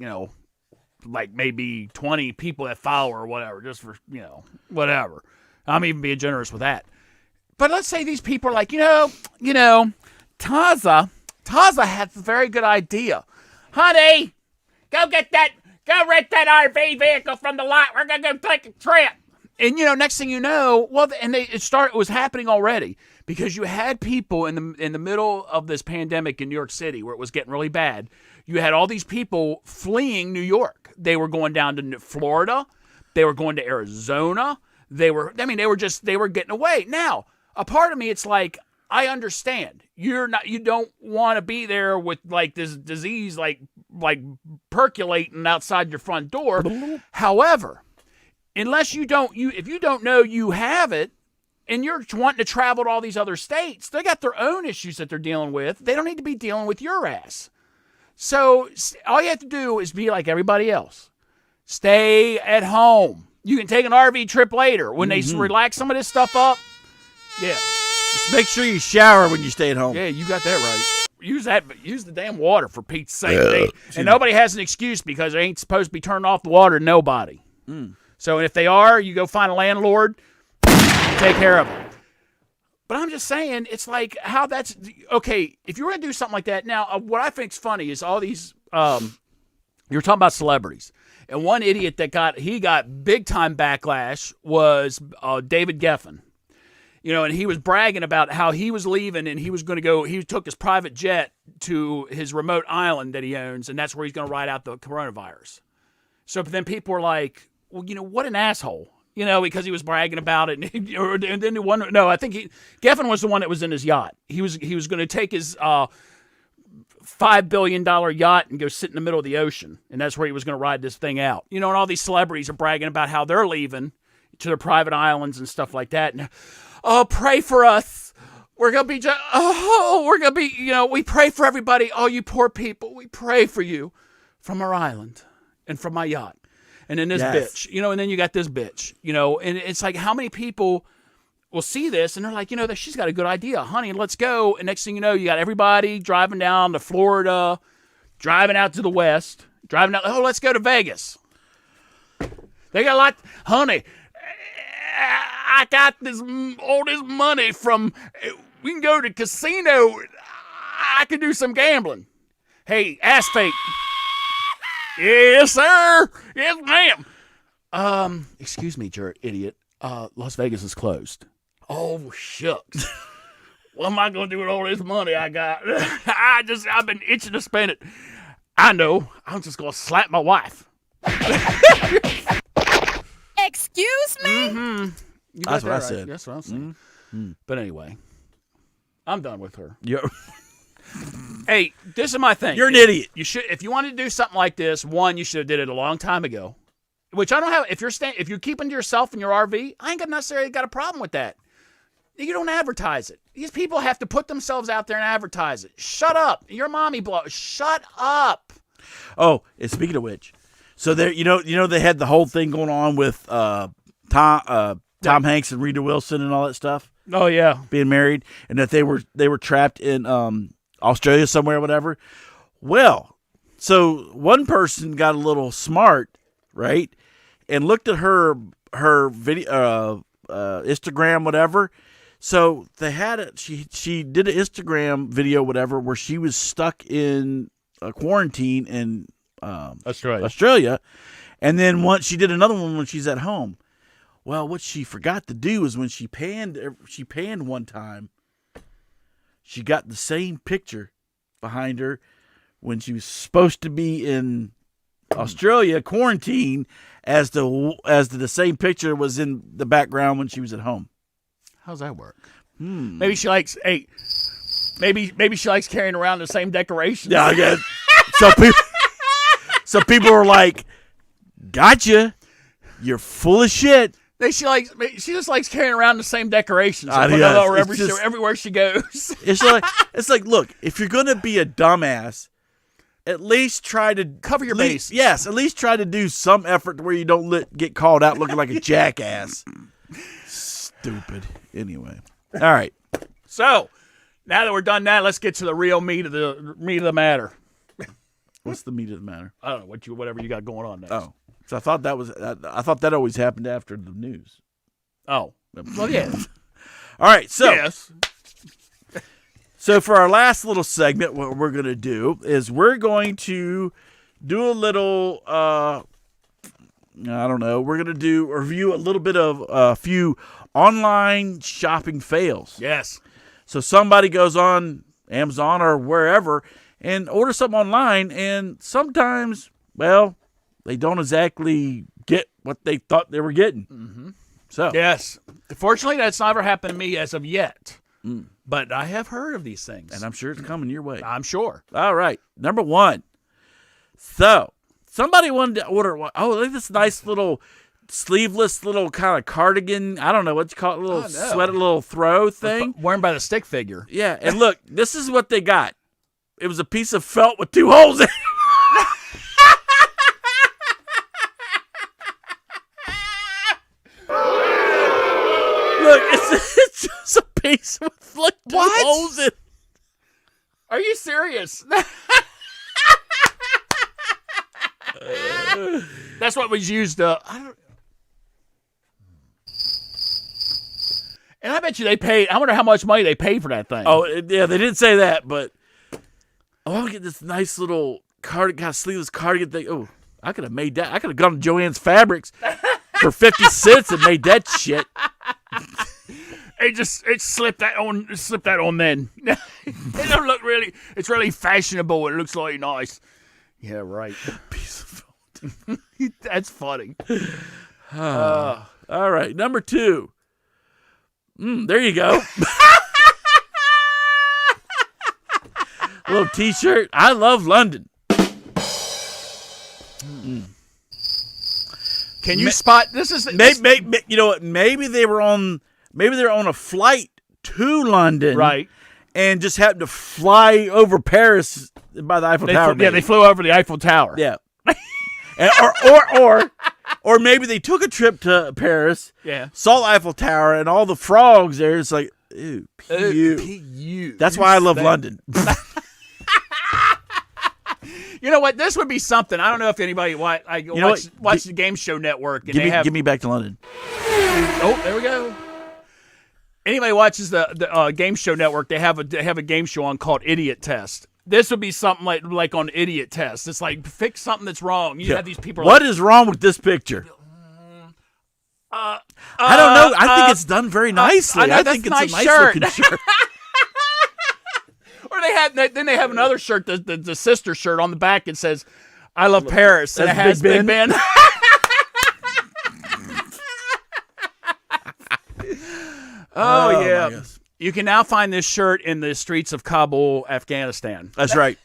like maybe 20 people that follow her or whatever, just for whatever. I'm even being generous with that. But let's say these people are like, Taza has a very good idea, honey. Go rent that RV vehicle from the lot. We're gonna go take a trip. And next thing you know, it was happening already, because you had people in the middle of this pandemic in New York City where it was getting really bad. You had all these people fleeing New York. They were going down to Florida. They were going to Arizona. They were getting away. Now, a part of me, it's like, I understand you don't want to be there with like this disease like percolating outside your front door. However, unless if you don't know you have it and you're wanting to travel to all these other states, they got their own issues that they're dealing with. They don't need to be dealing with your ass. So all you have to do is be like everybody else. Stay at home. You can take an RV trip later when they relax some of this stuff up. Yeah. Just make sure you shower when you stay at home. Yeah, you got that right. Use the damn water, for Pete's sake. And nobody has an excuse, because they ain't supposed to be turning off the water to nobody. So if they are, you go find a landlord, take care of it. But I'm just saying, it's like, how that's okay. If you're going to do something like that, now what I think's funny is all these. You're talking about celebrities, and one idiot that got big time backlash was David Geffen. And he was bragging about how he was leaving and he was going to go. He took his private jet to his remote island that he owns, and that's where he's going to ride out the coronavirus. So then people were like, well, what an asshole. Because he was bragging about it, and then I think Geffen was the one that was in his yacht. He was going to take his $5 billion yacht and go sit in the middle of the ocean, and that's where he was going to ride this thing out. And all these celebrities are bragging about how they're leaving to their private islands and stuff like that. And pray for us. We're gonna be we pray for everybody. Oh, you poor people, we pray for you from our island and from my yacht. And then this bitch, and then you got this bitch, and it's like, how many people will see this and they're like, that she's got a good idea, honey, let's go. And next thing you know, you got everybody driving down to Florida, driving out to the West, let's go to Vegas. They got a lot, honey. I got all this money from, we can go to casino. I can do some gambling. Hey, ass fake. Yes, sir. Yes, ma'am. Excuse me, idiot. Las Vegas is closed. Oh, shucks. What am I going to do with all this money I got? I've been itching to spend it. I know. I'm just going to slap my wife. Excuse me? Mm-hmm. That's what I said. That's what I'm saying. Mm-hmm. But anyway, I'm done with her. Hey, this is my thing. You're an idiot. You should, if you wanted to do something like this, one, you should have did it a long time ago. Which I don't have. If you're keeping to yourself in your RV, I ain't necessarily got a problem with that. You don't advertise it. These people have to put themselves out there and advertise it. Shut up. Your mommy blog. Shut up. Oh, and speaking of which, so there, they had the whole thing going on with Tom Hanks and Rita Wilson and all that stuff. Oh yeah, being married, and that they were trapped in Australia somewhere or whatever. Well, so one person got a little smart, right, and looked at her video, Instagram, whatever. So they had it. She did an Instagram video, whatever, where she was stuck in a quarantine in Australia, and then once she did another one when she's at home. Well, what she forgot to do is when she panned one time, she got the same picture behind her when she was supposed to be in Australia quarantine as the same picture was in the background when she was at home. How's that work? Maybe she likes maybe she likes carrying around the same decorations. Yeah, I guess. So people were like, "Gotcha, you're full of shit." She just likes carrying around the same decorations. Yes. Everywhere she goes. It's like, look, if you're gonna be a dumbass, at least try to Cover your base. Yes, at least try to do some effort to where you don't get called out looking like a jackass. Stupid. Anyway, all right. So now that we're done that, let's get to the real meat of the matter. What's the meat of the matter? I don't know whatever you got going on next. Oh, so I thought that always happened after the news. Oh, well, yeah. All right, so Yes. So for our last little segment, what we're going to do is we're going to do a little, I don't know, we're going to review a little bit of a few online shopping fails. Yes. So somebody goes on Amazon or wherever and orders something online, and sometimes, well, they don't exactly get what they thought they were getting. Mm-hmm. So yes. Fortunately, that's never happened to me as of yet. But I have heard of these things. And I'm sure it's coming your way. I'm sure. All right. Number one. So, somebody wanted to order, look at this nice little sleeveless little kind of cardigan. I don't know what you call it, a little sweater, little throw thing. Worn by the stick figure. Yeah. And look, this is what they got. It was a piece of felt with 2 holes in it. Look, it's just a piece with like 2 holes in it. Are you serious? That's what was used. And I bet you they paid. I wonder how much money they paid for that thing. Oh, yeah, they didn't say that, but I'll get this nice little cardigan, kind of sleeveless cardigan thing. Oh, I could have made that. I could have gone to Joann's Fabrics for 50 cents and made that shit. It slipped that on then. It don't look really. It's really fashionable. It looks really nice. Yeah, right. Piece of felt. That's funny. All right, number 2. There you go. A little T-shirt. I love London. Can you spot? This is Maybe, you know what? Maybe they were on a flight to London, right, and just happened to fly over Paris by the Eiffel Tower. Yeah, they flew over the Eiffel Tower. Yeah, and, or maybe they took a trip to Paris. Yeah, saw the Eiffel Tower and all the frogs there. It's like, ew, P-U. That's why I love London. You know what? This would be something. I don't know if anybody watch the Game Show Network. And give me back to London. Oh, there we go. Anybody watches the Game Show Network, they have a game show on called Idiot Test. This would be something like on Idiot Test. It's like fix something that's wrong. You have these people. What is wrong with this picture? I don't know. I think it's done very nicely. I think it's a nice looking shirt. Or they have another shirt, the sister shirt on the back. It says, "I love Paris," and it has Big Ben. Oh yeah. You can now find this shirt in the streets of Kabul, Afghanistan. That's right.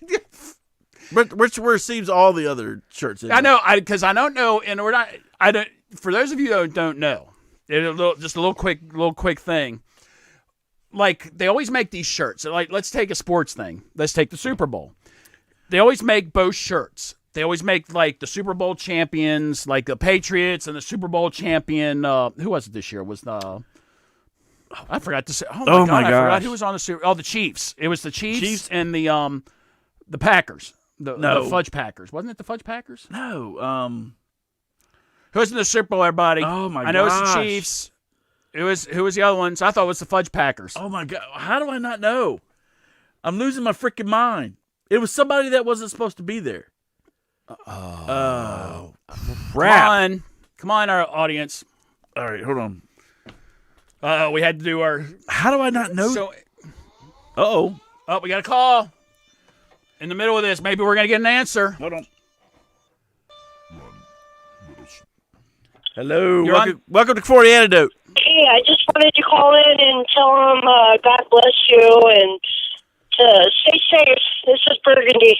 Where seems all the other shirts? I know, because I don't know, and we're not. I don't. For those of you that don't know, just a little quick thing. Like they always make these shirts. Like let's take a sports thing. Let's take the Super Bowl. They always make both shirts. They always make like the Super Bowl champions, like the Patriots and the Super Bowl champion. Who was it this year? Was I forgot to say. Oh my God! I forgot who was on the Super. Oh, the Chiefs. It was the Chiefs and the Packers. The Fudge Packers. Wasn't it the Fudge Packers? No. Who's in the Super Bowl? Everybody. Oh my God! I know it's the Chiefs. Who was the other ones? I thought it was the Fudge Packers. Oh my God! How do I not know? I'm losing my freaking mind. It was somebody that wasn't supposed to be there. Oh, crap! Come on, our audience. All right, hold on. We had to do our. How do I not know? So, oh, we got a call in the middle of this. Maybe we're gonna get an answer. Hold on. Hello, welcome to Conformity Antidote. Hey, I just wanted to call in and tell them God bless you and to stay safe. This is Burgundy.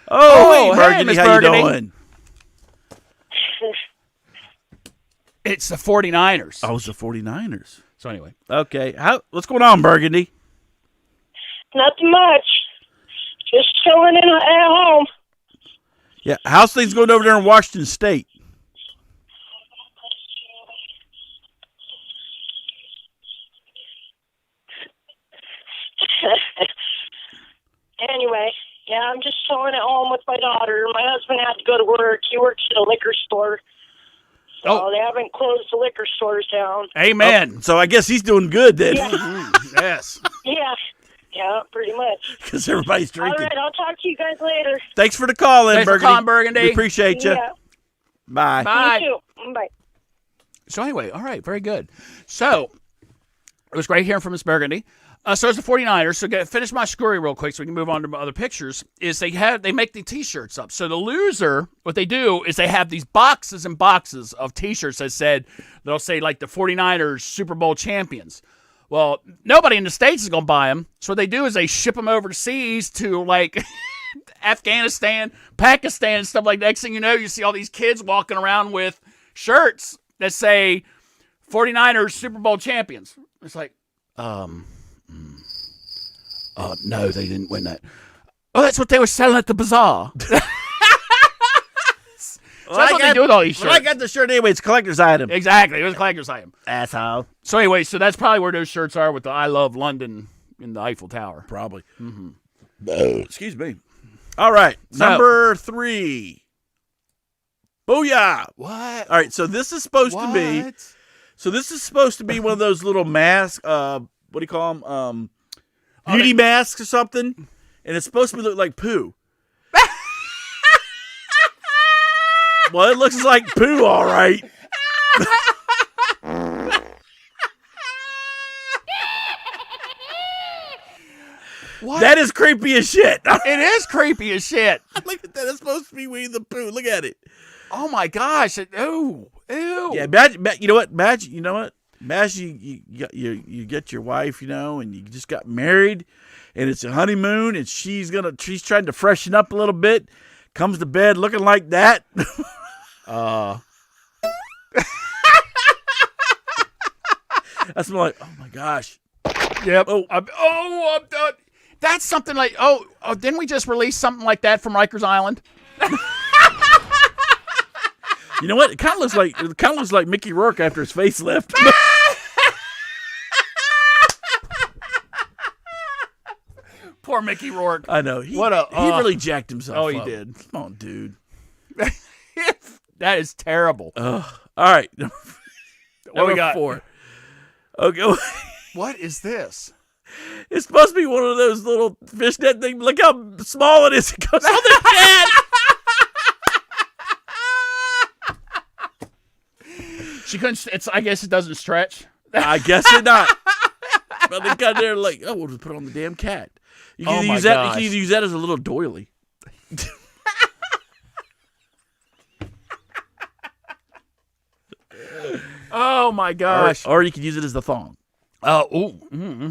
Oh, hey, hey, Burgundy, Miss how Burgundy. you doing? It's the 49ers. Oh, it's the 49ers. So anyway. Okay. What's going on, Burgundy? Nothing much. Just chilling at home. Yeah, how's things going over there in Washington State? Anyway, yeah, I'm just chilling at home with my daughter. My husband had to go to work. He works at a liquor store. So they haven't closed the liquor stores down. Amen. So I guess he's doing good then. Yeah. Yes. Yeah, pretty much. Because everybody's All drinking. right, I'll talk to you guys later. Thanks for the call, Thanks for Burgundy. calling, Burgundy. We appreciate you. Yeah, Bye. Bye. you too. Bye. So anyway, all right, very good. So it was great hearing from Miss Burgundy. So it's the 49ers. So finish my story real quick so we can move on to other pictures. Is they make the T-shirts up. So the loser, what they do is they have these boxes and boxes of T-shirts they'll say like the 49ers Super Bowl champions. Well, nobody in the States is going to buy them. So what they do is they ship them overseas to like Afghanistan, Pakistan, and stuff like that. Next thing you know, you see all these kids walking around with shirts that say 49ers Super Bowl champions. It's like, no, they didn't win that. Oh, that's what they were selling at the bazaar. So that's what they do with all these shirts. Well, I got the shirt anyway. It's a collector's item. Exactly. It was a collector's item. Asshole. So anyway, so that's probably where those shirts are with the I Love London in the Eiffel Tower. Probably. Mm-hmm. Excuse me. All right. Number 3. Booyah. What? All right. So this is supposed to be. So this is supposed to be one of those little masks. What do you call them? Beauty masks or something. And it's supposed to look like poo. Well, it looks like poo, all right. What? That is creepy as shit. It is creepy as shit. Look at that. It's supposed to be Winnie the Pooh. Look at it. Oh my gosh. Ew. Yeah, imagine, you know what? Imagine you get your wife, and you just got married, and it's a honeymoon, and she's trying to freshen up a little bit, comes to bed looking like that. That's more like, oh my gosh. Yep. I'm done. That's something like, didn't we just release something like that from Rikers Island? You know what? It kind of looks like Mickey Rourke after his facelift. Poor Mickey Rourke. I know. He really jacked himself up. Oh, he did. Come on, dude. That is terrible. All right. What we got? 4. Okay. What is this? It's supposed to be one of those little fishnet things. Look how small it is. It goes on the cat. She couldn't. I guess it doesn't stretch. I guess it not. But they got there like, we'll just put it on the damn cat. You can use that. You can either use that as a little doily. Oh my gosh! Or you could use it as the thong. Oh, ooh. Mm-hmm.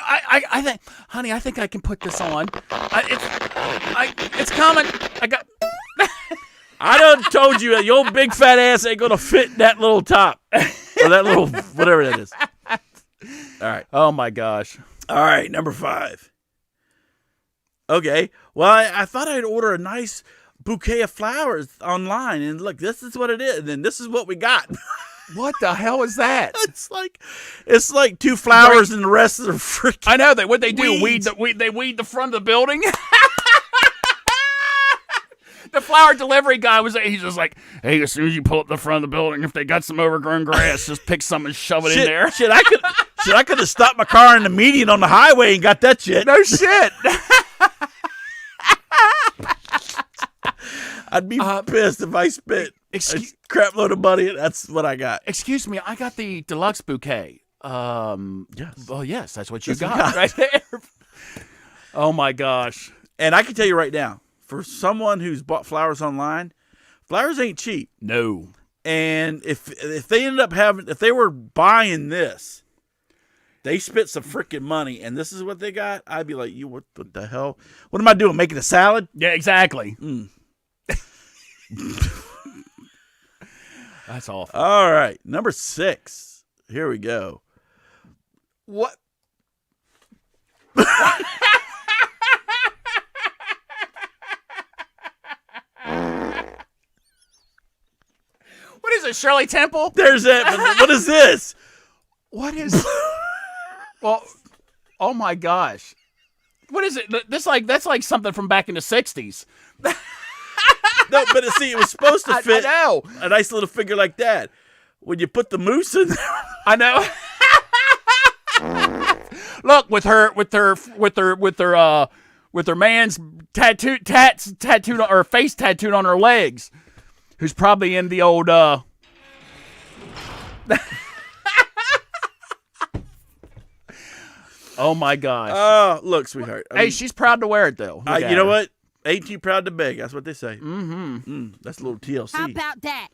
I think, honey, I think I can put this on. It's coming. I done told you that your big fat ass ain't gonna fit in that little top or that little whatever that is. All right. Oh my gosh. All right. Number 5. Okay. Well, I thought I'd order a nice bouquet of flowers online, and look, this is what it is, and then this is what we got. What the hell is that? It's like 2 flowers and the rest are freaking. I know that. What they do? Weeds. They weed the front of the building. The flower delivery guy he's just like, hey, as soon as you pull up the front of the building, if they got some overgrown grass, just pick some and shove it in there. I could have stopped my car in the median on the highway and got that shit. No shit. I'd be pissed if I spent a crap load of money. That's what I got. Excuse me, I got the deluxe bouquet. Yes. Well, yes, that's what you got right there. Oh my gosh. And I can tell you right now, for someone who's bought flowers online, flowers ain't cheap. No. And if they ended up if they were buying this, they spent some freaking money, and this is what they got, I'd be like, what the hell? What am I doing? Making a salad? Yeah, exactly. That's awful. All right, number 6. Here we go. What? What is it, Shirley Temple? There's it. But what is this? What is? Well, oh my gosh, what is it? That's like something from back in the '60s. No, but see, it was supposed to fit I know. a nice little figure like that. When you put the moose in there, I know. Look, with her man's tattooed or face tattooed on her legs, who's probably in the old. Oh my gosh! oh, look, sweetheart. I Hey, mean, she's proud to wear it though. Look at you know her. what? Ain't too proud to beg. That's what they say. That's a little TLC. How about that?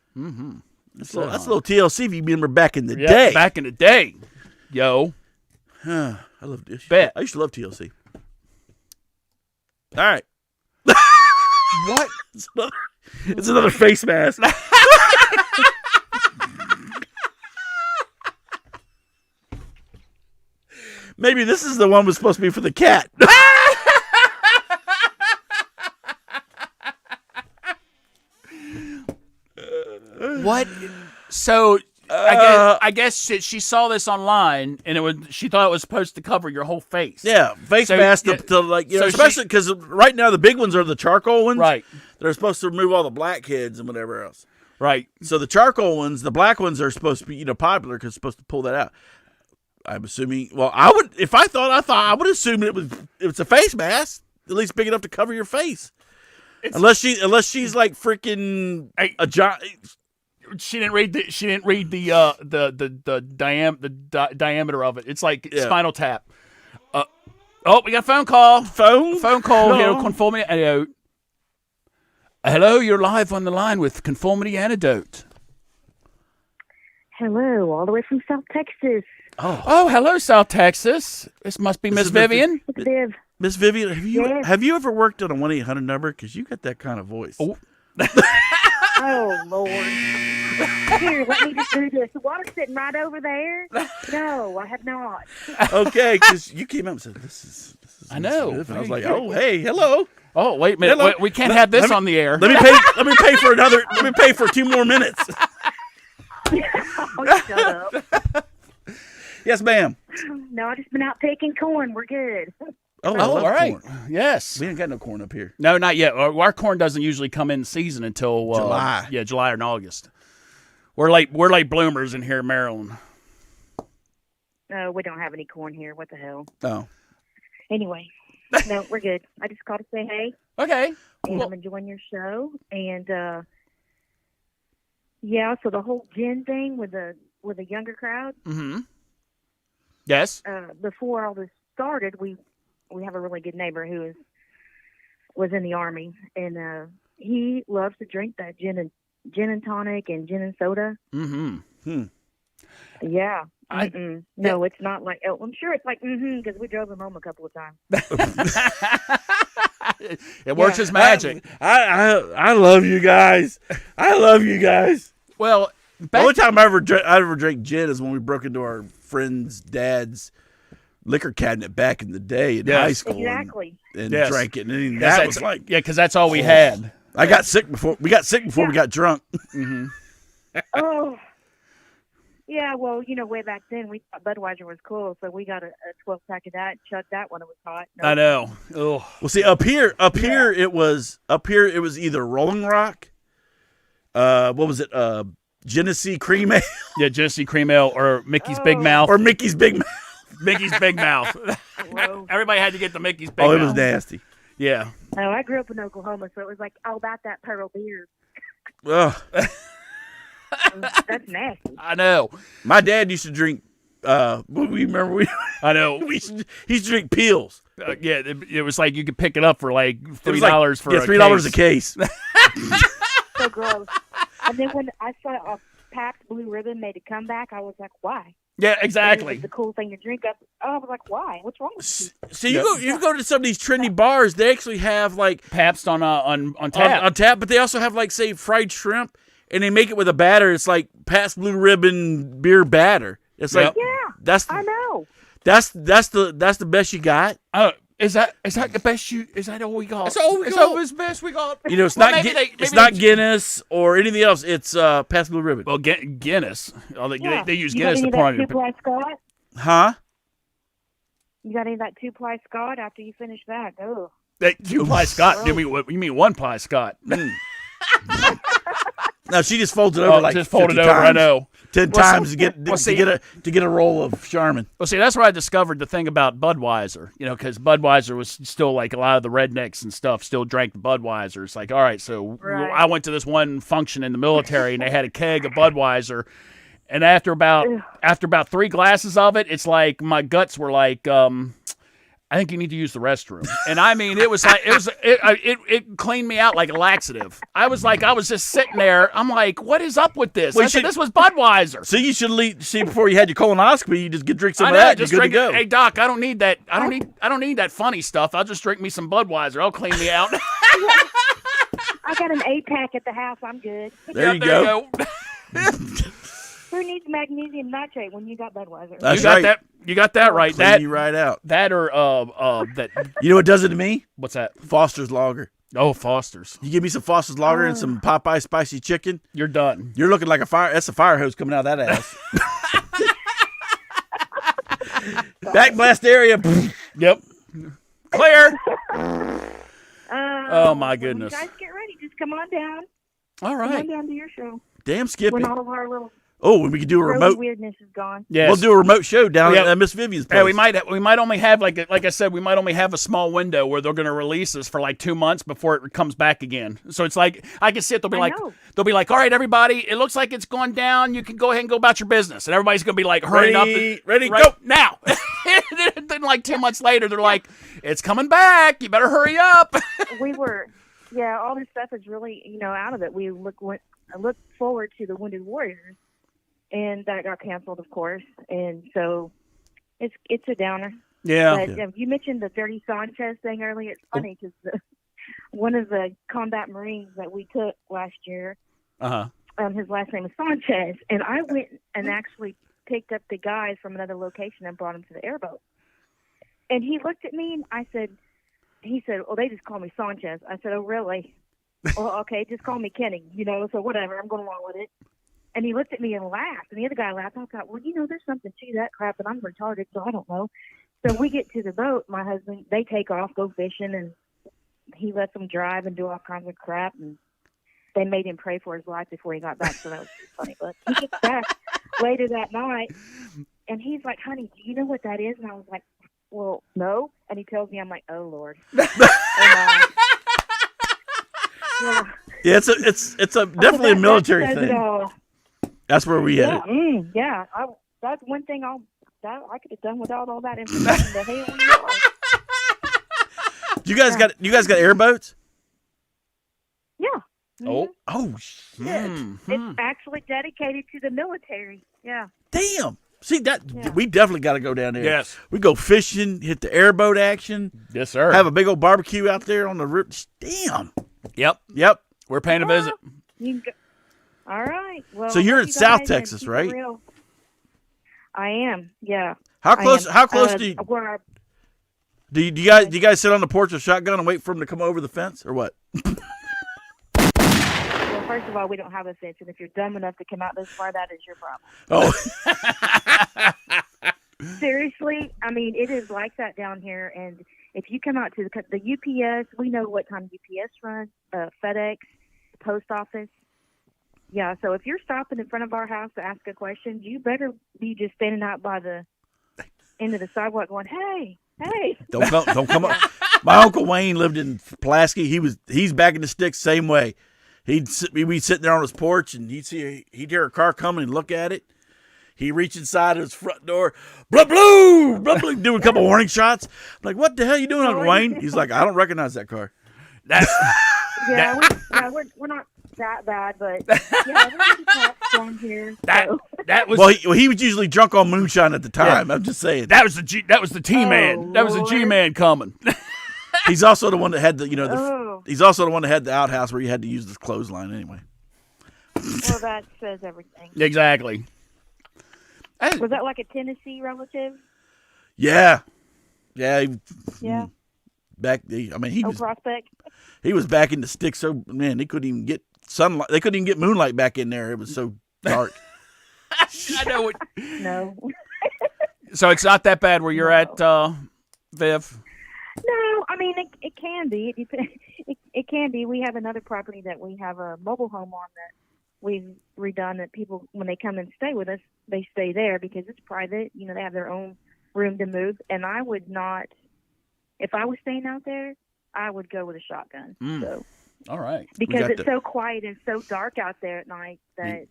That's a little TLC if you remember back in the Yeah, day. back in the day, yo. I love this. Bet. I used to love TLC. All right. What? It's another face mask. Maybe this is the one was supposed to be for the cat. What? So I guess she saw this online, and she thought it was supposed to cover your whole face. Yeah, face So, mask yeah, to like, you know, so especially because right now the big ones are the charcoal ones. Right. They're supposed to remove all the blackheads and whatever else. Right. So the charcoal ones, the black ones are supposed to be, you know, popular because it's supposed to pull that out. I'm assuming. Well, I would if I thought I would assume it's a face mask, at least big enough to cover your face. Unless she's like freaking a giant. She didn't read the diameter of it. It's like Spinal Tap. Oh, we got a phone call. Phone call here. Conformity Antidote. Hello, you're live on the line with Conformity Antidote. Hello, all the way from South Texas. Oh, hello, South Texas. This must be Miss Vivian. It's Viv. Miss Vivian, Yes. have you ever worked on a 1-800 number? Because you got that kind of voice. Oh. Oh, Lord. Here, let me just do this. The water's sitting right over there. No, I have not. Okay, because you came up and said, this is I know. Miss Viv. And I was like, oh, hey, hello. Oh, wait a minute. Hello. We can't have this on the air. Let me pay for another. Let me pay for 2 more minutes. Oh, shut up. Yes, ma'am. No, I just been out picking corn. We're good. Oh, I Oh, love all right. corn. Yes. We ain't got no corn up here. No, not yet. Our corn doesn't usually come in season until July. Yeah, July or August. We're late bloomers in here in Maryland. No, we don't have any corn here. What the hell? Oh. Anyway, no, we're good. I just called to say hey, Okay. and I'm enjoying your show. And yeah, so the whole gin thing with the younger crowd. Mm-hmm. Yes. Before all this started, we have a really good neighbor who was in the Army, and he loves to drink that gin and tonic and gin and soda. Mm-hmm. Yeah. No, it's not like. Oh, I'm sure it's like because we drove him home a couple of times. It works as magic. I love you guys. I love you guys. Well, The only time I ever drank gin is when we broke into our friend's dad's liquor cabinet back in the day in high school. Exactly. And Yes. drank it. And that was like, because that's all we had. I got sick before we got drunk. Oh. Yeah, well, way back then we thought Budweiser was cool, so we got a 12-pack of that and chugged that when it was hot. No. I know. Ugh. Well, see, up here it was either Rolling Rock, what was it, Genesee Cream Ale, Yeah, Genesee Cream Ale or Mickey's Big Mouth. or Mickey's Big Mouth. Mickey's Big Mouth. Whoa. Everybody had to get the Mickey's Big Oh, Mouth. it was nasty. Yeah. No, I grew up in Oklahoma, so it was like all about that pearl beer. Ugh. That's nasty. I know. My dad used to drink. We I know. he used to drink Peels. Yeah, it was like you could pick it up for like It was $3 like, for $3 a case. So gross. And then when I saw Pabst Blue Ribbon made a comeback, I was like, why? Yeah, It exactly. was the cool thing to drink. I was like, why? What's wrong with you? So you go to some of these trendy bars. They actually have like Pabst on tap. on tap, but they also have like say fried shrimp, and they make it with a batter. It's like Pabst Blue Ribbon beer batter. It's like Yeah, I know. that's the best you got. Is that the best you? Is that all we got? That's all we Is got. that the best we got? You know, it's Well, not maybe they- it's maybe not they- Guinness or anything else. It's Pabst Blue Ribbon. Well, Guinness. Oh, they use You Guinness to got pour any on of that two-ply Scott? Huh? You got any of that two-ply Scott after you finish that? Oh. Two ply Scott. You mean one ply Scott? No, she just folds it over like just fold it 50 over. times, I know. 10 Well, times see- to get well, see- to get a roll of Charmin. Well, see, that's where I discovered the thing about Budweiser. You know, because Budweiser was still like a lot of the rednecks and stuff still drank the Budweiser. It's like, all right, so Right. I went to this one function in the military and they had a keg of Budweiser, and after about 3 glasses of it, it's like my guts were like, I think you need to use the restroom. And I mean, it cleaned me out like a laxative. I was just sitting there. I'm like, what is up with this? Well, I said, this was Budweiser. So you should see before you had your colonoscopy, you just drink some I of know, that. just You're good drink to go. Hey doc, I don't need that. I don't need that funny stuff. I'll just drink me some Budweiser. I'll clean me out. I got an 8-pack at the house. I'm good. There you go. Who needs magnesium nitrate when you got Budweiser? That's You got right. that. You got that right. Clean you right out. That or that. You know what does it to me? What's that? Foster's Lager. Oh, Foster's. You give me some Foster's Lager and some Popeye spicy chicken. You're done. You're looking like a fire. That's a fire hose coming out of that ass. Backblast area. Yep. Clear. Oh my goodness. When you guys get ready. Just come on down. All Come right. on down to your show. Damn, Skippy. When all of our little Oh, when we could do a early remote. weirdness is gone. Yes. We'll do a remote show down Yeah. at Miss Vivian's place. Yeah, we might only have like I said, we might only have a small window where they're going to release us for like 2 months before it comes back again. So it's like I can see it. They'll be I know. all right, everybody, it looks like it's gone down. You can go ahead and go about your business, and everybody's going to be like hurrying up. Ready, Right go. now. Then like 2 months later, they're like, it's coming back. You better hurry up. All this stuff is really, out of it. I look forward to the Wounded Warriors, and that got canceled, of course. And so it's a downer. Yeah. But you mentioned the Dirty Sanchez thing earlier. It's funny because one of the combat Marines that we took last year, his last name is Sanchez, and I went and actually picked up the guys from another location and brought them to the airboat. And he looked at me and he said, well, they just call me Sanchez. I said, oh, really? Well, okay, just call me Kenny, so whatever, I'm going along with it. And he looked at me and laughed, and the other guy laughed. I thought, well, there's something to that crap, and I'm retarded, so I don't know. So we get to the boat, my husband, they take off, go fishing, and he lets them drive and do all kinds of crap, and they made him pray for his life before he got back, so that was funny. But he gets back later that night, and he's like, honey, do you know what that is? And I was like, well, no. And he tells me, I'm like, oh, Lord. Yeah, it's a definitely a military that says it thing. all. That's where we Yeah, at it. that's one thing I could have done without all that information. But hey, we are. You guys got airboats? Yeah. Oh. Oh shit! It's actually dedicated to the military. Yeah. Damn. See that? Yeah. We definitely got to go down there. Yes. We go fishing, hit the airboat action, Yes, sir. have a big old barbecue out there on the rip. Damn. Yep. Yep. We're paying a visit. You can go. All right. Well, So you're I in hope you South guys Texas, keep it right? real. I am. Yeah. How close? I am. How close do you Where do you guys sit on the porch with a shotgun and wait for them to come over the fence, or what? well, first of all, we don't have a fence, and if you're dumb enough to come out this far, that is your problem. Oh. Seriously, I mean, it is like that down here. And if you come out to the UPS, we know what time UPS runs, FedEx, post office. Yeah, so if you're stopping in front of our house to ask a question, you better be just standing out by the end of the sidewalk going, hey. Don't come up. My Uncle Wayne lived in Pulaski. He's back in the sticks same way. We'd be sitting there on his porch, and he'd hear a car coming and look at it. He reached inside his front door, blah, blah, blah, blah, doing a couple warning shots. I'm like, what the hell you doing, Uncle Wayne? He's like, I don't recognize that car. That's Yeah, we're not that bad, but yeah, everybody talks down here. So. That was Well, he was usually drunk on moonshine at the time. I'm just saying. that was the T man. Oh, That was the Lord. G man coming. He's also the one that had the Oh. he's also the one that had the outhouse where you had to use the clothesline anyway. Well, that says everything. Exactly. Was that like a Tennessee relative? Yeah. Yeah. He was Prospect. he was back in the sticks. So man, they couldn't even get sunlight. They couldn't even get moonlight back in there. It was so dark. I know it. No. So it's not that bad where you're at, Viv? No, I mean it can be. It can be. We have another property that we have a mobile home on that we've redone. That people, when they come and stay with us, they stay there because it's private. You know, they have their own room to move. And I would not, if I was staying out there, I would go with a shotgun. So All right. because it's so quiet and so dark out there at night that.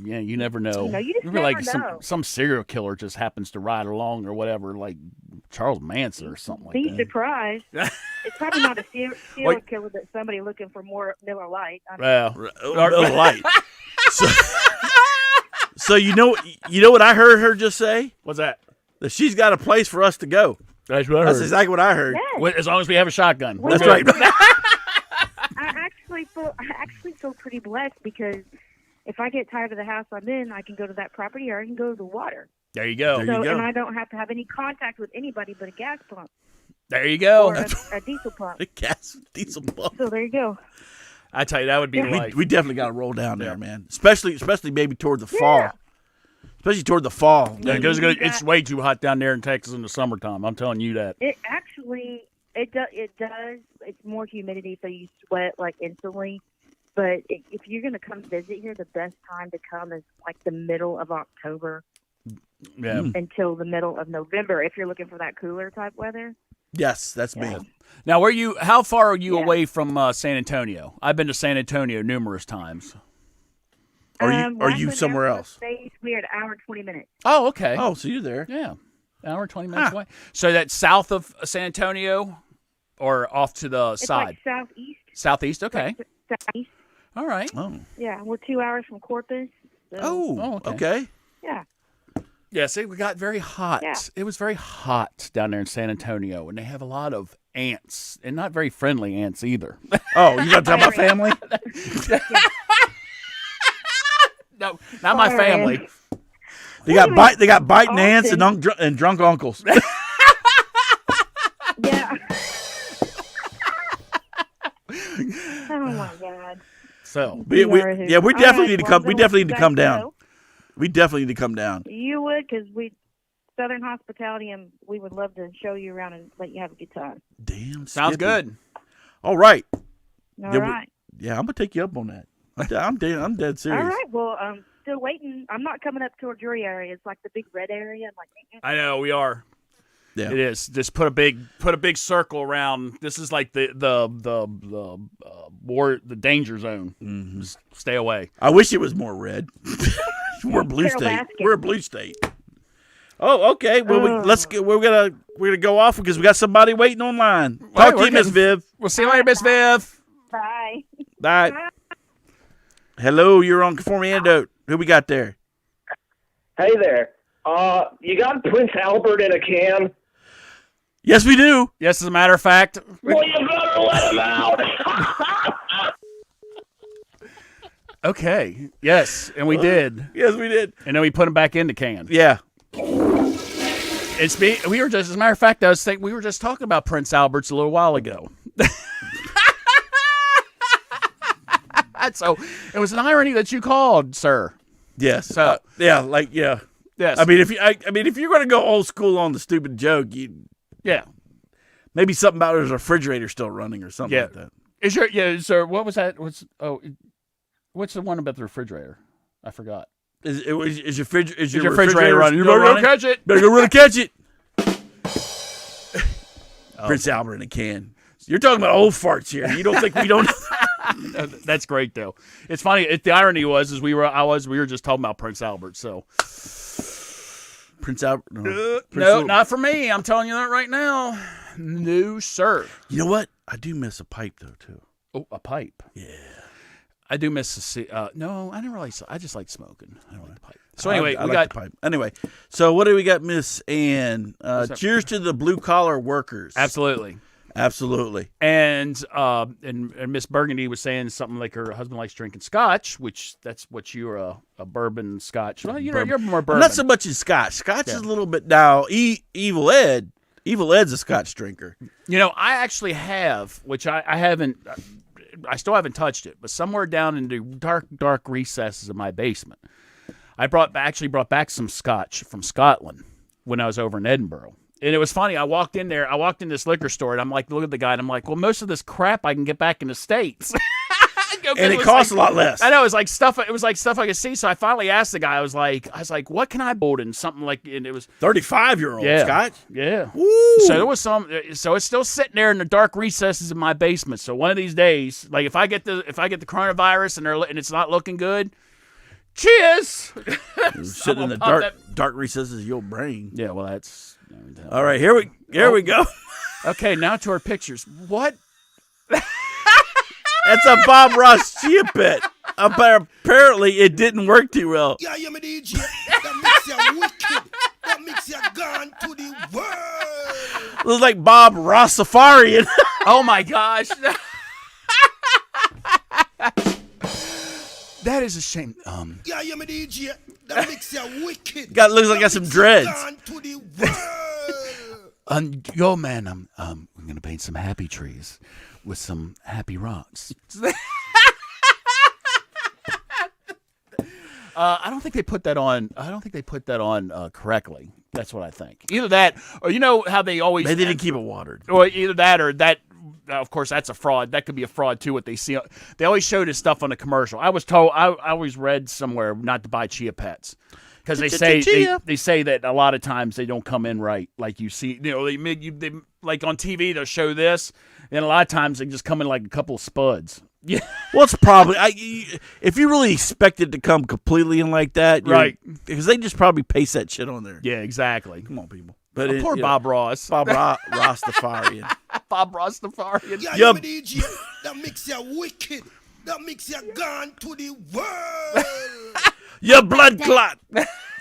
Yeah, you never know. You just Maybe never like know. some serial killer just happens to ride along or whatever, like Charles Manson or something like Be that. surprised. It's probably not a serial killer, but somebody looking for more Miller Lite. I mean, Well, light. So you know what I heard her just say? What's that? That she's got a place for us to go. That's what I That's exactly what I heard. yes. Well, as long as we have a shotgun. Well, That's right. I actually feel pretty blessed because if I get tired of the house I'm in, I can go to that property or I can go to the water. There you go. There you go. And I don't have to have any contact with anybody but a gas pump There you go. or a diesel pump. The gas diesel pump. So there you go. I tell you, that would be life. We definitely got to roll down there, man. Especially maybe toward the fall. Especially toward the fall. Yeah, because it's way too hot down there in Texas in the summertime. I'm telling you that. It actually it does. It's more humidity, so you sweat like instantly. But if you're going to come visit here, the best time to come is like the middle of October until the middle of November if you're looking for that cooler type weather. Yes, that's me. Now, how far are you away from San Antonio? I've been to San Antonio numerous times. Are you somewhere else? We're at an hour and 20 minutes. Oh, okay. Oh, so you're there. Yeah. An hour and 20 minutes away. So that's south of San Antonio or off to the It's side? like southeast. Southeast, okay. Southeast. All right. Oh. Yeah, we're 2 hours from Corpus. So, Oh, okay. okay. yeah. Yeah, see, we got very hot. Yeah. It was very hot down there in San Antonio, and they have a lot of ants, and not very friendly ants either. Oh, you got to talk about family? No, not my family. They got biting ants Austin. and drunk uncles. Yeah. Oh my God. So, we definitely need to come. We definitely need to come Guys down. know. We definitely need to come down. You would, because we Southern hospitality, and we would love to show you around and let you have a good time. Damn. sounds Skippy. good. All right. All right. Yeah, I'm gonna take you up on that. I'm dead serious. All right. Well, I'm still waiting. I'm not coming up towards your area. It's like the big red area. I'm like, I know we are. Yeah. It is. Just put a big circle around. This is like the danger zone. Mm-hmm. Just stay away. I wish it was more red. We're blue Carol state. Baskin. We're a blue state. Oh, okay. Well, Oh. we're gonna go off because we got somebody waiting online. All Talk right, to we're you, Miss getting- Viv. We'll see you later, Miss Viv. bye. Bye. Hello, you're on Conformity Antidote. Who we got there? Hey there. You got Prince Albert in a can? Yes, we do. Yes, as a matter of fact. Well, you better let him out. Okay. Yes, and we did, Yes, we did. and then we put him back in the can. Yeah. It's me. We were just, as a matter of fact, we were just talking about Prince Albert's a little while ago. So it was an irony that you called, sir. Yes. So- yeah. Yes. I mean, if you're gonna go old school on the stupid joke, yeah. maybe something about his refrigerator still running or something Yeah. like that. Is there? What was that? What's the one about the refrigerator? I forgot. Is your refrigerator refrigerator running? You still better go catch it. Better go run and catch it. Prince Albert in a can. You're talking about old farts here. You don't think we don't? That's great though. It's funny. The irony was we were just talking about Prince Albert. So Prince Albert? No. Prince no, Albert. not for me. I'm telling you that right now. No, sir. You know what? I do miss a pipe though too. Oh, a pipe. Yeah. I do miss the no, I didn't really. I just like smoking. I don't like the pipe. So anyway, I we like got the pipe. Anyway, so what do we got, Miss Ann? Cheers to the blue collar workers. absolutely. Absolutely. And Miss Burgundy was saying something like her husband likes drinking scotch, which that's what you're a bourbon scotch. Well, you're more bourbon. Not so much in scotch. Scotch is a little bit now. Evil Ed's a scotch drinker. You know, I actually have, which I haven't. I still haven't touched it, but somewhere down in the dark recesses of my basement, I actually brought back some scotch from Scotland when I was over in Edinburgh. And it was funny. I walked in this liquor store, and I'm like, look at the guy, and I'm like, well, most of this crap I can get back in the States. And it costs a lot less. I know, it was like stuff I could see. So I finally asked the guy, I was like, what can I build? And something like, and it was 35-year-old scotch. Yeah. Woo. So there was so it's still sitting there in the dark recesses of my basement. So one of these days, like if I get the coronavirus and it's not looking good, cheers. Sitting in the dark recesses of your brain. Yeah, well that's all right. Here we go. Okay, now to our pictures. What? That's a Bob Ross chia pet. But apparently it didn't work too well. Yeah, you're my DJ. That makes you wicked. That makes you gone to the world. It was like Bob Rossafarian. Oh my gosh. That is a shame. Yeah, you're my DJ. That makes you wicked. Looks like I got some dreads. Gone to the world. Yo, man, I'm gonna paint some happy trees with some happy rocks. I don't think they put that on correctly. That's what I think. Either that, or you know how they always They didn't keep it watered. Or either that, or that. Of course, that's a fraud. That could be a fraud too. What they see, they always show this stuff on the commercial. I was told, I always read somewhere not to buy chia pets because they say that a lot of times they don't come in right. Like you see, you know, they like on TV they'll show this, and a lot of times they just come in like a couple of spuds. Yeah. Well, it's probably if you really expect it to come completely in like that, right? Because they just probably paste that shit on there. Yeah, exactly. Come on, people. But poor Bob Ross. Bob Rastafarian. Bob Rastafarian. Yeah, you're my DJ. That makes you wicked. That makes you gone to the world. Your blood clot.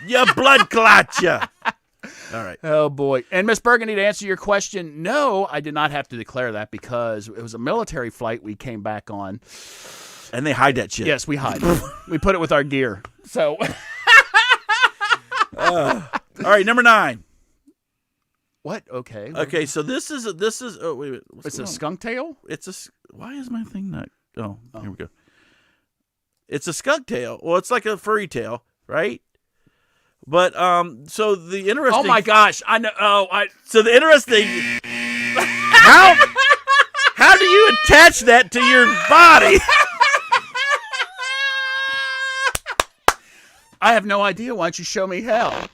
Your blood clot, yeah. All right. Oh, boy. And Miss Burgundy, to answer your question, no, I did not have to declare that because it was a military flight we came back on. And they hide that shit. Yes, we hide it. We put it with our gear. So. All right, number 9. What? Okay. Okay, so this is oh wait, it's a skunk tail? Why is my thing not here we go. It's a skunk tail. Well, it's like a furry tail, right? But so the interesting Oh my gosh, I know so the interesting how do you attach that to your body? I have no idea. Why don't you show me how?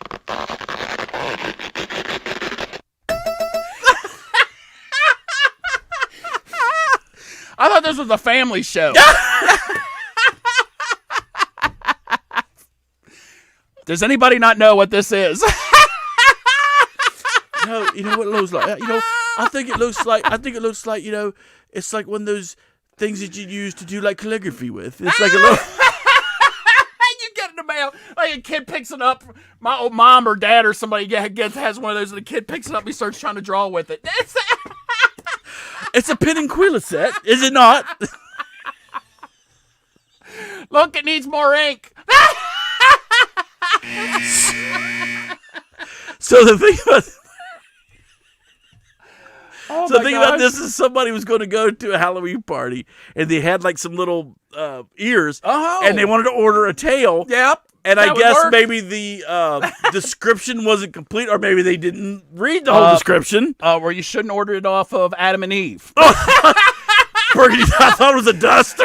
I thought this was a family show. Does anybody not know what this is? No, you know what it looks like. You know, I think it looks like, you know, it's like one of those things that you use to do like calligraphy with. It's like a little. You get in the mail, like a kid picks it up. My old mom or dad or somebody has one of those, and the kid picks it up and he starts trying to draw with it. It's a pen and quilla set, is it not? Look, it needs more ink. So the thing about this is somebody was going to go to a Halloween party and they had like some little ears and they wanted to order a tail. Yep. And I guess maybe the description wasn't complete, or maybe they didn't read the whole description. Where you shouldn't order it off of Adam and Eve. Burgundy, I thought it was a duster.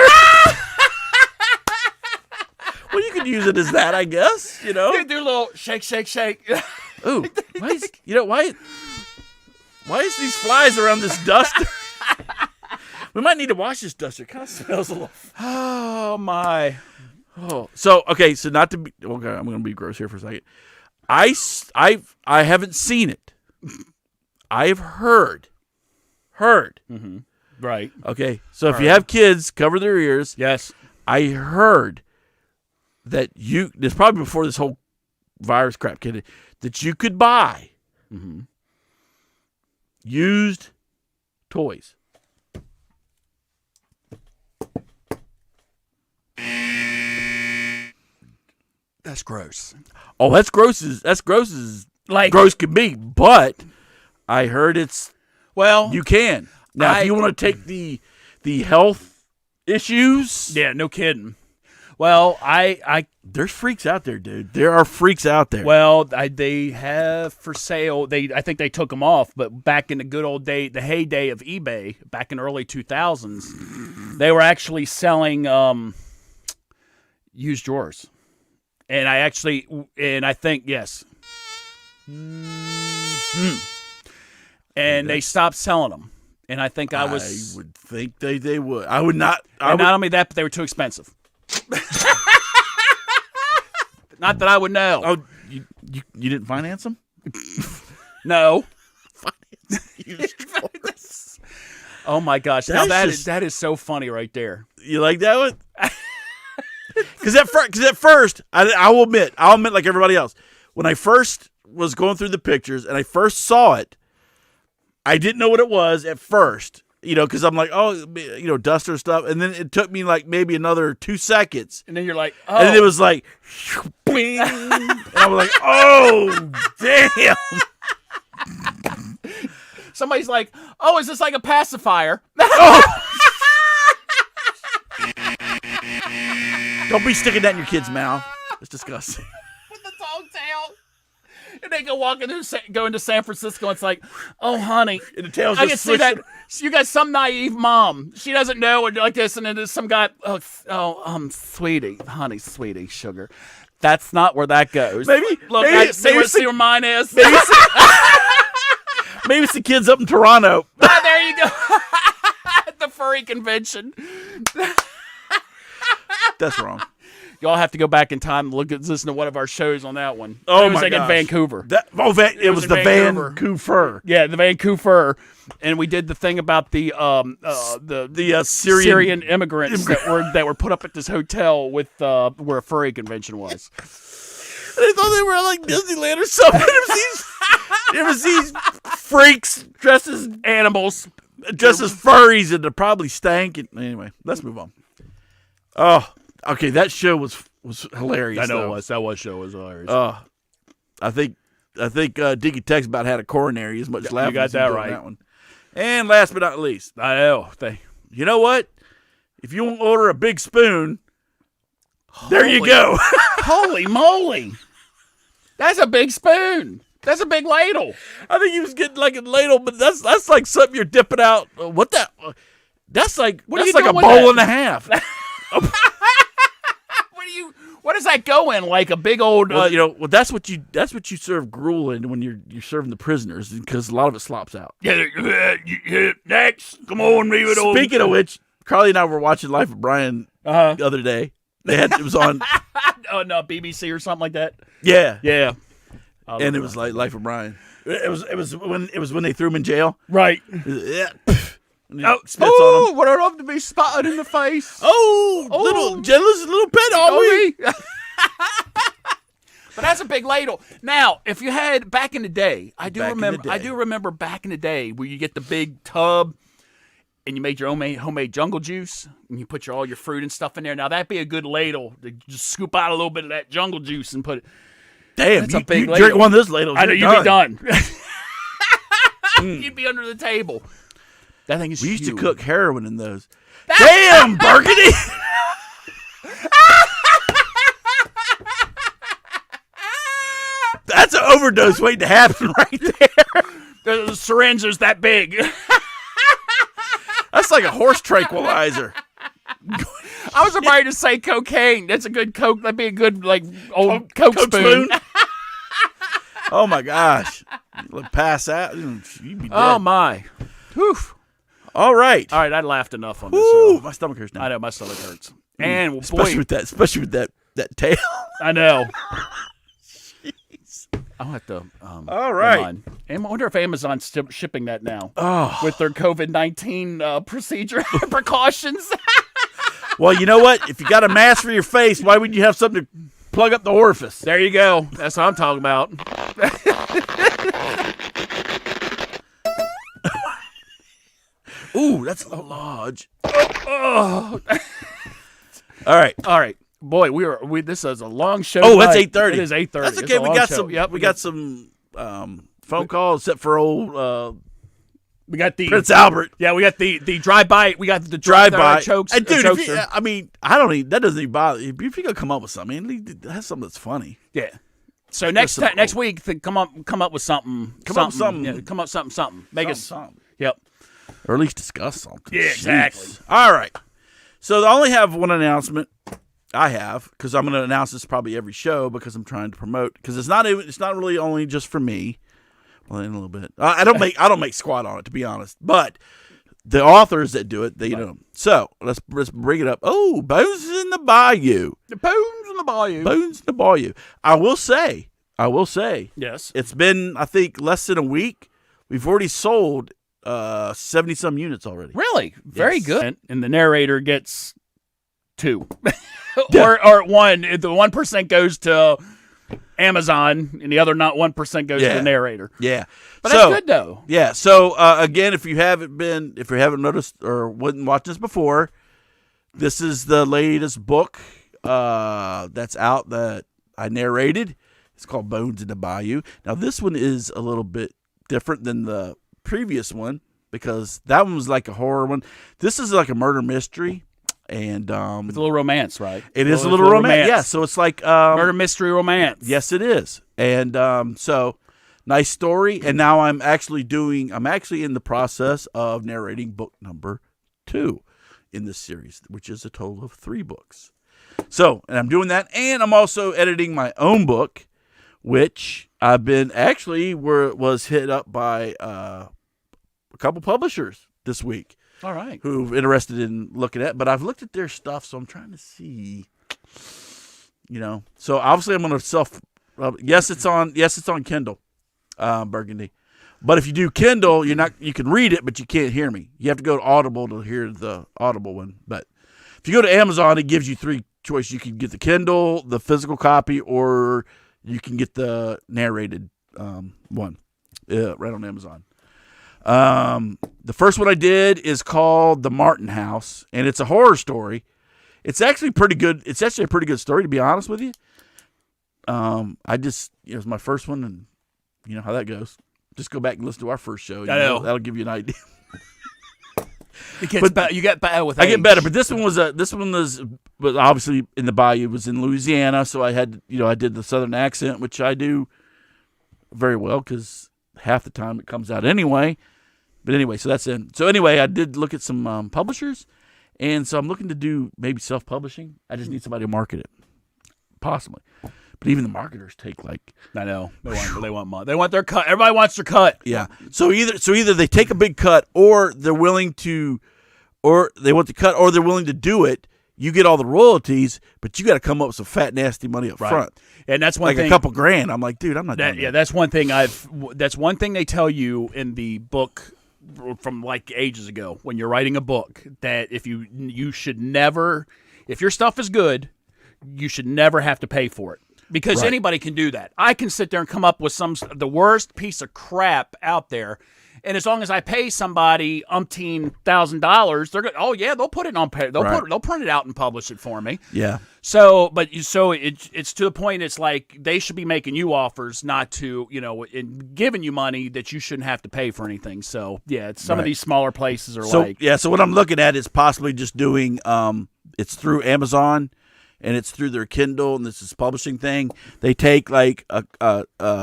Well, you could use it as that, I guess. You know, you do a little shake, shake, shake. Ooh, why is these flies around this duster? We might need to wash this duster. It kind of smells a little. Oh my. Oh, so okay, so not to be okay. I'm going to be gross here for a second. I haven't seen it. I've heard. Mm-hmm. Right. Okay, so if you have kids, cover their ears. Yes. I heard that this probably before this whole virus crap kid, that you could buy used toys. That's gross. Oh, that's gross as Like gross can be. But I heard you can now if you want to take the health issues. Yeah, no kidding. Well, there's freaks out there, dude. There are freaks out there. Well, they have for sale. I think they took them off, but back in the good old day, the heyday of eBay, back in early 2000s, they were actually selling used drawers. And I think yes. And they stopped selling them. And I think I would think they would. I would not. Not only that, but they were too expensive. Not that I would know. Oh, you didn't finance them? No. Finance. Oh my gosh! Now that is so funny right there. You like that one? Because at first, I'll admit like everybody else, when I first was going through the pictures and I first saw it, I didn't know what it was at first, because I'm like, oh, duster stuff, and then it took me like maybe another 2 seconds, and then you're like, oh, and then it was like, bing, and I was like, oh, damn. Somebody's like, oh, is this like a pacifier? Oh. Don't be sticking that in your kid's mouth. It's disgusting. With the dog tail. And they go into San Francisco, and it's like, oh, honey. And the tail's I just can see that. You got some naive mom. She doesn't know it like this. And then there's some guy, sweetie, honey, sweetie, sugar. That's not where that goes. See where mine is. Maybe it's the kids up in Toronto. There you go. At the furry convention. That's wrong. Y'all have to go back in time and listen to one of our shows on that one. Oh, it was my like gosh. in Vancouver. It was the Vancouver. Yeah, the Vancouver. And we did the thing about the Syrian immigrants that were put up at this hotel with where a furry convention was. They thought they were like Disneyland or something. It was these freaks dressed as animals, dressed as furries, and they probably stank. Anyway, let's move on. Oh, okay. That show was hilarious. I know it was. That show was hilarious. I think Diggy Tex about had a coronary as much laughing. You got as he that did on right. That one. And last but not least, I know. You know what? If you want to order a big spoon, there you go. Holy moly! That's a big spoon. That's a big ladle. I think he was getting like a ladle, but that's like something you're dipping out. What that? That's like a bowl and a half. What does that go in? Like a big old? That's what you serve gruel in when you're serving the prisoners, because a lot of it slops out. Yeah. Next, come on, leave it on. Speaking of which, Carly and I were watching Life of Brian the other day. It was on. Oh no, BBC or something like that. Yeah. And it was like Life of Brian. It was when they threw him in jail. Right. Yeah. Spits on him. Would I love to be spotted in the face? Little jealous little pet, are we? But that's a big ladle. Now, if you had back in the day, I do remember back in the day where you get the big tub and you made your homemade jungle juice and you put all your fruit and stuff in there. Now that'd be a good ladle to just scoop out a little bit of that jungle juice and put it. Damn, that's a big you ladle. drink one of those ladles. I know you'd be done. You'd be under the table. That thing is We used huge. to cook heroin in those. Damn, Burgundy! That's an overdose waiting to happen right there. The syringe is that big. That's like a horse tranquilizer. I was about to say cocaine. That's a good coke. That'd be a good old coke spoon. Oh my gosh! You'll pass out. You'd be dead. Oh my. Whew. All right. I laughed enough on this. Ooh, my stomach hurts now. I know my stomach hurts. And especially with that tail. I know. I'll have to. All right. I wonder if Amazon's shipping that now. Oh. With their COVID-19 procedure precautions. Well, you know what? If you got a mask for your face, why would you have something to plug up the orifice? There you go. That's what I'm talking about. Ooh, that's a large. Oh. All right. All right. Boy, this is a long show. Oh, that's tonight. 8:30. It is 8:30. That's It's okay. a We long got show. some. Yep, we got some phone calls, except for old we got the Prince Albert. Yeah, we got the drive-by. We got the Drive-by. chokes. And dude, chokester. I mean, I don't even. That doesn't even bother. If you're gonna come up with something, have something that's funny. Yeah. So next week, come up with something. Come up with something. Make us something. Yep. Or at least discuss something. Yeah, exactly. Jeez. All right. So I only have one announcement. I have, because I'm going to announce this probably every show because I'm trying to promote. Because it's not really only just for me. Well, in a little bit. I don't make squat on it, to be honest. But the authors that do it, they know. So let's bring it up. Oh, Bones in the Bayou. The Bones in the Bayou. Bones in the Bayou. I will say. Yes. It's been, I think, less than a week. We've already sold 70-some units already. Really? Very Yes. good. And the narrator gets 2. Yeah. or 1. The 1% goes to Amazon, and the other 1% goes to the narrator. Yeah. But that's good, though. Yeah. So, again, if you haven't noticed or wasn't watching this before, this is the latest book that's out that I narrated. It's called Bones in the Bayou. Now, this one is a little bit different than the previous one because that one was like a horror one. This is like a murder mystery. And with a little romance, right? It is a little romance. Yeah, so it's like murder mystery romance. Yes, it is. And so nice story. And now I'm actually in the process of narrating book number 2 in this series, which is a total of 3 books. So, and I'm doing that, and I'm also editing my own book, which I've been was hit up by a couple publishers this week. All right. Who've interested in looking at, but I've looked at their stuff, so I'm trying to see, So obviously, I'm going to yes, it's on Kindle, Burgundy. But if you do Kindle, you can read it, but you can't hear me. You have to go to Audible to hear the Audible one. But if you go to Amazon, it gives you 3 choices. You can get the Kindle, the physical copy, or you can get the narrated one. Right on Amazon. The first one I did is called The Martin House, and it's a horror story. It's actually pretty good. It's actually a pretty good story, to be honest with you. It was my first one, and you know how that goes. Just go back and listen to our first show. That'll give you an idea. You get better with age. I get better, but this one was obviously in the Bayou. It was in Louisiana, so I did the Southern accent, which I do very well because half the time it comes out anyway. But anyway, so that's in. So anyway, I did look at some publishers, and so I'm looking to do maybe self-publishing. I just need somebody to market it, possibly. But even the marketers take I know they want money. They want their cut. Everybody wants their cut. Yeah. So either they take a big cut, or they're willing to, or they want the cut, or they're willing to do it. You get all the royalties, but you got to come up with some fat, nasty money up front. And that's one thing. A couple grand. I'm like, dude, I'm not doing that. Yeah, that's one thing that's one thing they tell you in the book from ages ago when you're writing a book, that if you should never, if your stuff is good, you should never have to pay for it. Because anybody can do that. I can sit there and come up with the worst piece of crap out there, and as long as I pay somebody $1,000, they're going. Oh yeah, they'll put it on. They'll print it out and publish it for me. Yeah. So it's to the point. It's like they should be making you offers, not to and giving you money that you shouldn't have to pay for anything. So yeah, it's some of these smaller places are So what I'm looking at is possibly just doing. It's through Amazon. And it's through their Kindle, and this is publishing thing. They take a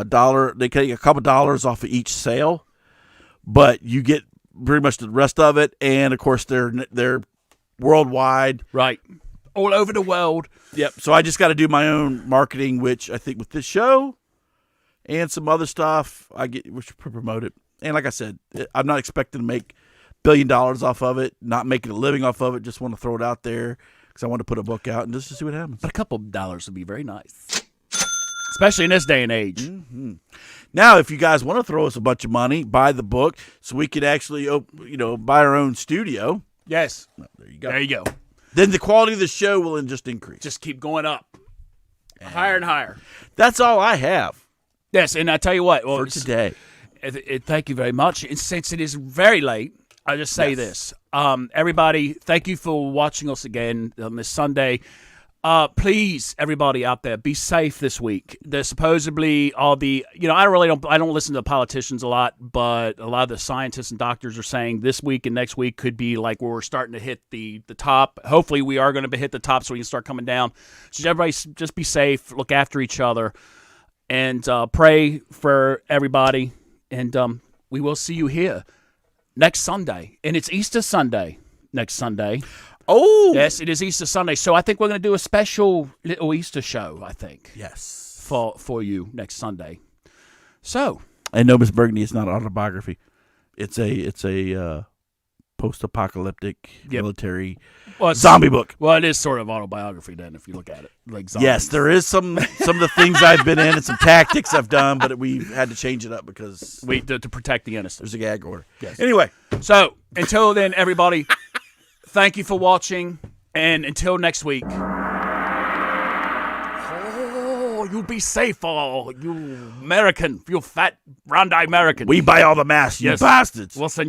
dollar. They take a couple dollars off of each sale, but you get pretty much the rest of it. And of course, they're worldwide, right, all over the world. Yep. So I just got to do my own marketing, which I think with this show and some other stuff, we should promote it. And like I said, I'm not expecting to make $1 billion off of it. Not making a living off of it. Just want to throw it out there. I want to put a book out and just to see what happens. But a couple of dollars would be very nice, especially in this day and age. Mm-hmm. Now, if you guys want to throw us a bunch of money, buy the book so we could actually, buy our own studio. Yes. Well, there you go. There you go. then the quality of the show will just increase. Just keep going up, higher and higher. That's all I have. Yes, and I tell you what, for today. Thank you very much. And since it is very late, I'll just say this. Everybody, thank you for watching us again on this Sunday. Please, everybody out there, be safe this week. There's supposedly all the, I don't listen to politicians a lot, but a lot of the scientists and doctors are saying this week and next week could be like where we're starting to hit the top. Hopefully we are going to hit the top so we can start coming down. So everybody just be safe, look after each other, and pray for everybody. And we will see you here next Sunday. And it's Easter Sunday next Sunday. Oh. Yes, it is Easter Sunday. So I think we're going to do a special little Easter show, I think. Yes. For you next Sunday. So. And no, Miss Burgundy, it's not autobiography. It's a post-apocalyptic military zombie book. Well, it is sort of autobiography then, if you look at it. Like zombies. Yes, there is some of the things I've been in and some tactics I've done, but we've had to change it up because to protect the innocent. There's a gag order. Yes. Anyway, so until then, everybody, thank you for watching, and until next week. Oh, you be safe, all you American, you fat round-eyed American. We buy all the masks, you bastards. We'll send you.